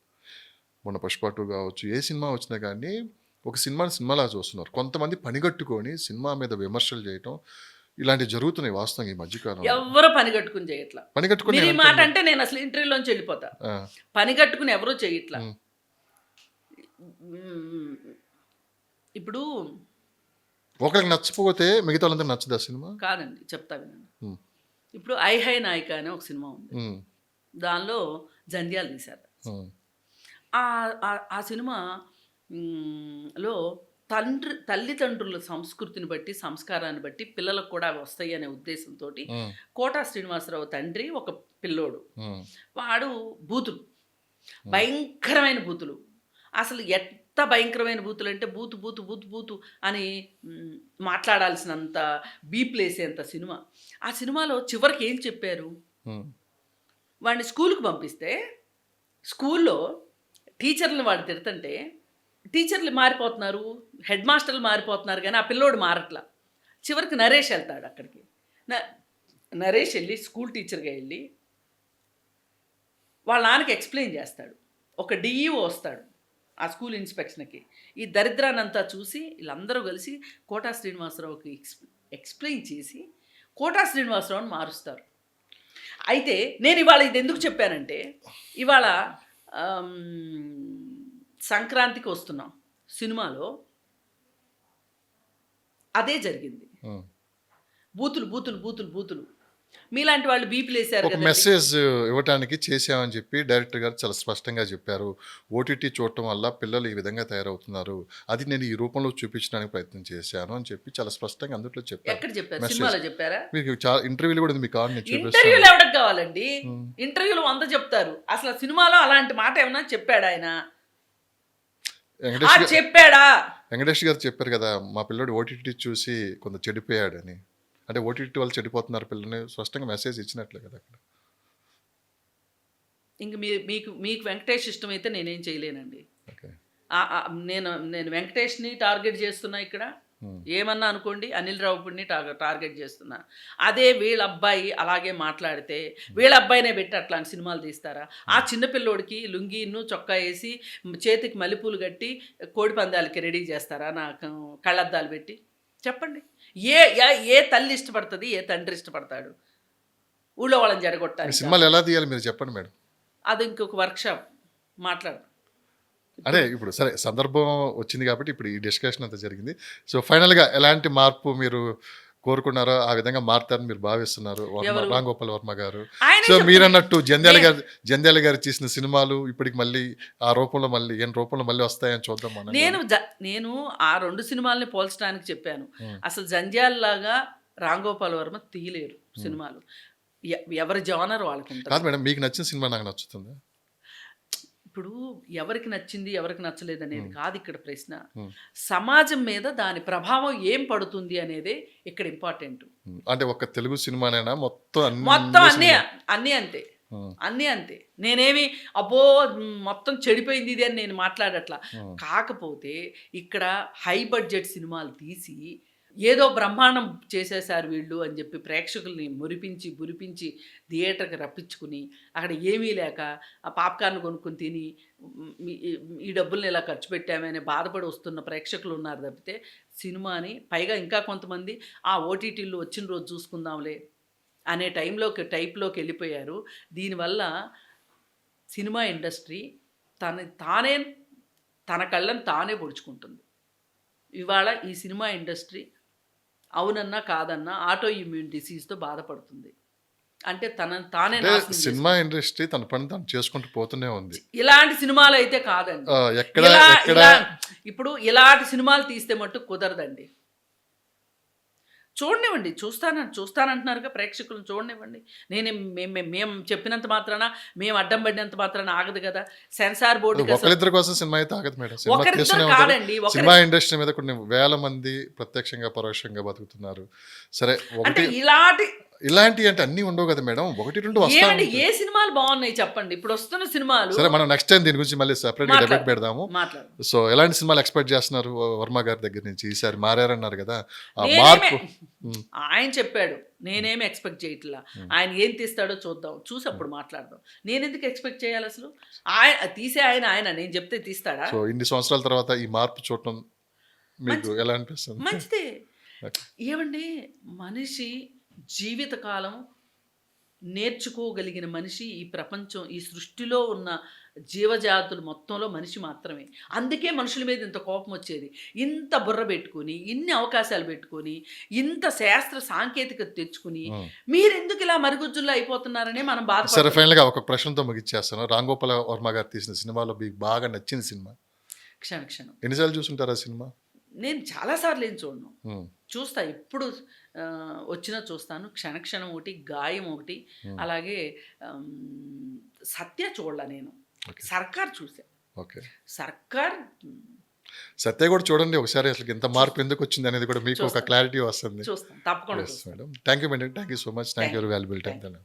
మొన్న పుష్ప 2 కావచ్చు, ఏ సినిమా వచ్చినా కానీ ఒక సినిమాలా చూస్తున్నారు. కొంతమంది పనిగట్టుకొని సినిమా మీద విమర్శలు చేయటం ఇలాంటివి జరుగుతున్నాయి వాస్తవంగా ఈ మధ్యకాలంలో. ఎవరు పని కట్టుకుని చేయట్లా. పనిగట్టుకొని మీరు ఈ మాట అంటే నేను అసలు ఇంటర్వ్యూలోంచి వెళ్ళిపోతా. పని కట్టుకుని ఎవరూ చేయట్లా. ఇప్పుడు ఒకరికి నచ్చకపోతే మిగతా వాళ్ళందరూ నచ్చదా సినిమా? కాదండి, చెప్తా వినండి. ఇప్పుడు ఐ హై నాయిక అనే ఒక సినిమా ఉంది. దానిలో జంధ్యాలు తీశారు. ఆ సినిమా లో తల్లిదండ్రుల సంస్కృతిని బట్టి, సంస్కారాన్ని బట్టి పిల్లలకు కూడా అవి వస్తాయి అనే ఉద్దేశంతో కోటా శ్రీనివాసరావు తండ్రి ఒక పిల్లోడు, వాడు బూతులు, భయంకరమైన బూతులు, అసలు ఎంత భయంకరమైన బూతులు అంటే బూతు బూతు బూతు బూతు అని మాట్లాడాల్సినంత బీప్లేసేంత సినిమా. ఆ సినిమాలో చివరికి ఏం చెప్పారు, వాడిని స్కూల్కి పంపిస్తే స్కూల్లో టీచర్లు వాడు తిడుతుంటే టీచర్లు మారిపోతున్నారు, హెడ్ మాస్టర్లు మారిపోతున్నారు, కానీ ఆ పిల్లోడు మారట్లా. చివరికి నరేష్ వెళ్తాడు అక్కడికి. నరేష్ వెళ్ళి స్కూల్ టీచర్గా వెళ్ళి వాళ్ళ నాన్నకి ఎక్స్ప్లెయిన్ చేస్తాడు. ఒక డిఈఓ వస్తాడు ఆ స్కూల్ ఇన్స్పెక్షన్కి. ఈ దరిద్రాన్నంతా చూసి వీళ్ళందరూ కలిసి కోటా శ్రీనివాసరావుకి ఎక్స్ప్లెయిన్ చేసి కోటా శ్రీనివాసరావుని మారుస్తారు. అయితే నేను ఇవాళ ఇది ఎందుకు చెప్పానంటే, ఇవాళ సంక్రాంతికి వస్తున్నాం సినిమాలో అదే జరిగింది. బూతులు బూతులు బూతులు బూతులు. మీలాంటి వాళ్ళు బీపీలు వేసారు ఒక మెసేజ్ ఇవ్వడానికి చేసామని చెప్పి డైరెక్టర్ గారు చాలా స్పష్టంగా చెప్పారు. ఓటీటీ చూడటం వల్ల పిల్లలు ఈ విధంగా తయారవుతున్నారు, అది నేను ఈ రూపంలో చూపించడానికి ప్రయత్నం చేశాను అని చెప్పి చాలా స్పష్టంగా అందులో చెప్పారు. ఎక్కడ చెప్పారు? సినిమాలో చెప్పారా? మీకు చాలా ఇంటర్వ్యూలు కూడా మీకు ఇంటర్వ్యూలు ఎవరికి కావాలండి? ఇంటర్వ్యూలు 100 చెప్తారు. అసలు సినిమాలో అలాంటి మాట ఏమన్నా చెప్పాడా ఆయన? చెప్పాడా? వెంకటేష్ గారు చెప్పారు కదా, మా పిల్లడు ఓటీటీ చూసి కొంత చెడిపోయాడని. అంటే ఓటీటీ వాళ్ళు చెడిపోతున్నారు పిల్లల్ని స్పష్టంగా మెసేజ్ ఇచ్చినట్లే కదా అక్కడ. ఇంక మీకు వెంకటేష్ ఇష్టమైతే నేనేం చేయలేనండి. నేను వెంకటేష్ని టార్గెట్ చేస్తున్నా ఇక్కడ, ఏమన్నా అనుకోండి, అనిల్ రావుపూడిని టార్గెట్ చేస్తున్నా. అదే వీళ్ళ అబ్బాయి అలాగే మాట్లాడితే వీళ్ళ అబ్బాయినే పెట్టి అట్లాంటి సినిమాలు తీస్తారా? ఆ చిన్నపిల్లోడికి లుంగీను చొక్కా వేసి చేతికి మల్లెపూలు కట్టి కోడి పందాలకి రెడీ చేస్తారా నాకు కళ్ళద్దాలు పెట్టి? చెప్పండి. ఏ తల్లి ఇష్టపడుతుంది, ఏ తండ్రి ఇష్టపడతాడు ఊళ్ళో వాళ్ళని జడగొట్టాలి? సినిమాలు ఎలా తీయాలి మీరు చెప్పండి మేడం. అది ఇంకొక వర్క్షాప్ మాట్లాడు. అదే ఇప్పుడు సరే సందర్భం వచ్చింది కాబట్టి ఇప్పుడు ఈ డిస్కషన్ అంతా జరిగింది. సో ఫైనల్గా ఎలాంటి మార్పు మీరు కోరుకున్నారో ఆ విధంగా మారుతారని మీరు భావిస్తున్నారు రామ్ గోపాల్ వర్మ గారు. సో మీరన్నట్టు జంధ్యాల గారు చేసిన సినిమాలు ఇప్పటికి మళ్ళీ ఆ రూపంలో మళ్ళీ వస్తాయని చూద్దాం మనం. నేను ఆ 2 సినిమాలని పోల్చడానికి చెప్పాను. అసలు జంధ్యాలలాగా రామ్ గోపాల్ వర్మ తీయలేరు సినిమాలు. ఎవరి జానర్ వాళ్ళకి కాదు మేడం, మీకు నచ్చిన సినిమా నాకు నచ్చుతుందా? ఇప్పుడు ఎవరికి నచ్చింది ఎవరికి నచ్చలేదు అనేది కాదు ఇక్కడ ప్రశ్న. సమాజం మీద దాని ప్రభావం ఏం పడుతుంది అనేది ఇక్కడ ఇంపార్టెంట్. అంటే ఒక తెలుగు సినిమానైనా మొత్తం అన్నీ అంతే, అన్నీ అంతే. నేనేమి అబ్బో మొత్తం చెడిపోయింది ఇది అని నేను మాట్లాడట్లా. కాకపోతే ఇక్కడ హై బడ్జెట్ సినిమాలు తీసి ఏదో బ్రహ్మాండం చేసేసారు వీళ్ళు అని చెప్పి ప్రేక్షకుల్ని మురిపించి థియేటర్కి రప్పించుకుని అక్కడ ఏమీ లేక ఆ పాప్కార్న్ కొనుక్కొని తిని ఈ డబ్బుల్ని ఇలా ఖర్చు పెట్టామని బాధపడి వస్తున్న ప్రేక్షకులు ఉన్నారు తప్పితే సినిమాని, పైగా ఇంకా కొంతమంది ఆ ఓటీటీలు వచ్చిన రోజు చూసుకుందాంలే అనే టైప్లోకి వెళ్ళిపోయారు. దీనివల్ల సినిమా ఇండస్ట్రీ తన కళ్ళని తానే పొడుచుకుంటుంది. ఇవాళ ఈ సినిమా ఇండస్ట్రీ అవునన్నా కాదన్నా ఆటో ఇమ్యూన్ డిసీజ్తో బాధపడుతుంది. అంటే తానే సినిమా ఇండస్ట్రీ తన పని తను చేసుకుంటూ పోతూనే ఉంది. ఇలాంటి సినిమాలు అయితే కాదండి. ఇప్పుడు ఇలాంటి సినిమాలు తీస్తే మట్టు కుదరదండి. చూడనివ్వండి, చూస్తానంటున్నారుగా ప్రేక్షకులను, చూడనివ్వండి. మేము చెప్పినంత మాత్రాన, మేము అడ్డం పడినంత మాత్రాన ఆగదు కదా. సెన్సార్ బోర్డు ఒకరిద్దరి కోసం సినిమా అయితే ఆగదు మేడం. కాదండి, సినిమా ఇండస్ట్రీ మీద కొన్ని వేల మంది ప్రత్యక్షంగా పరోక్షంగా బతుకుతున్నారు. సరే, ఇలాంటి అంటే అన్ని ఉండవు కదా మేడం, 1-2 వస్తాయి. ఏ సినిమాలు బాగున్నాయి చెప్పండి ఇప్పుడు వస్తున్న సినిమాలు. సరే, మనం నెక్స్ట్ టైం దీని గురించి మళ్ళీ సెపరేట్ గా డిబేట్ పెడదాము. సో ఎలాంటి సినిమాలు ఎక్స్పెక్ట్ చేస్తున్నారు వర్మ గారి దగ్గర నుంచి? ఈసారి మారారన్నారు కదా, ఆ మార్పు ఆయన చెప్పాడు, నేనేమి ఎక్స్పెక్ట్ చేయట్లా. ఆయన ఏం తీస్తాడో చూద్దాం, చూసి అప్పుడు మాట్లాడదాం. నేను ఎందుకు ఎక్స్పెక్ట్ చేయాలి అసలు? ఆయన తీసే ఆయన నేను చెప్తే తీస్తాడా? సో ఇన్ని సంవత్సరాల తర్వాత ఈ మార్పు చూడటం మీకు ఎలా అనిపిస్తుంది? మంచిదే. ఓకే. ఏమండి, మనిషి జీవితకాలం నేర్చుకోగలిగిన మనిషి ఈ ప్రపంచం, ఈ సృష్టిలో ఉన్న జీవజాతులు మొత్తంలో మనిషి మాత్రమే. అందుకే మనుషుల మీద ఇంత కోపం వచ్చేది. ఇంత బుర్ర పెట్టుకొని, ఇన్ని అవకాశాలు పెట్టుకొని, ఇంత శాస్త్ర సాంకేతికత తెచ్చుకుని, ఉమ్. మీరెందుకు ఇలా మరుగుజ్జుల్లో అయిపోతున్నారనే మనం సరే, బాధపడుతున్నాం. ఫైనల్గా ఒక ప్రశ్నతో ముగిచ్చేస్తాను. రామ్ గోపాల్ వర్మ గారు తీసిన సినిమాలో మీకు బాగా నచ్చిన సినిమా క్షణ క్షణం. ఎన్నిసార్లు చూసుంటారు ఆ సినిమా? నేను చాలాసార్లు ఏం చూడను. ఉమ్, చూస్తా, ఎప్పుడు వచ్చినా చూస్తాను. క్షణక్షణం ఒకటి, గాయం ఒకటి, ఉమ్. అలాగే ఆమ్, సత్య చూడలా నేను. ఓకే. సర్కార్ చూసా. ఓకే. సర్కార్ సత్య కూడా చూడండి ఒకసారి, అసలు ఎంత మార్పు ఎందుకు వచ్చింది అనేది కూడా మీకు ఒక చూస్తాను. క్లారిటీ వస్తుంది. చూస్తాను, తప్పకుండా ఎస్ చూస్తాను. Madam. Thank you madam. Thank you so much. Thank you valuable time. Thank you.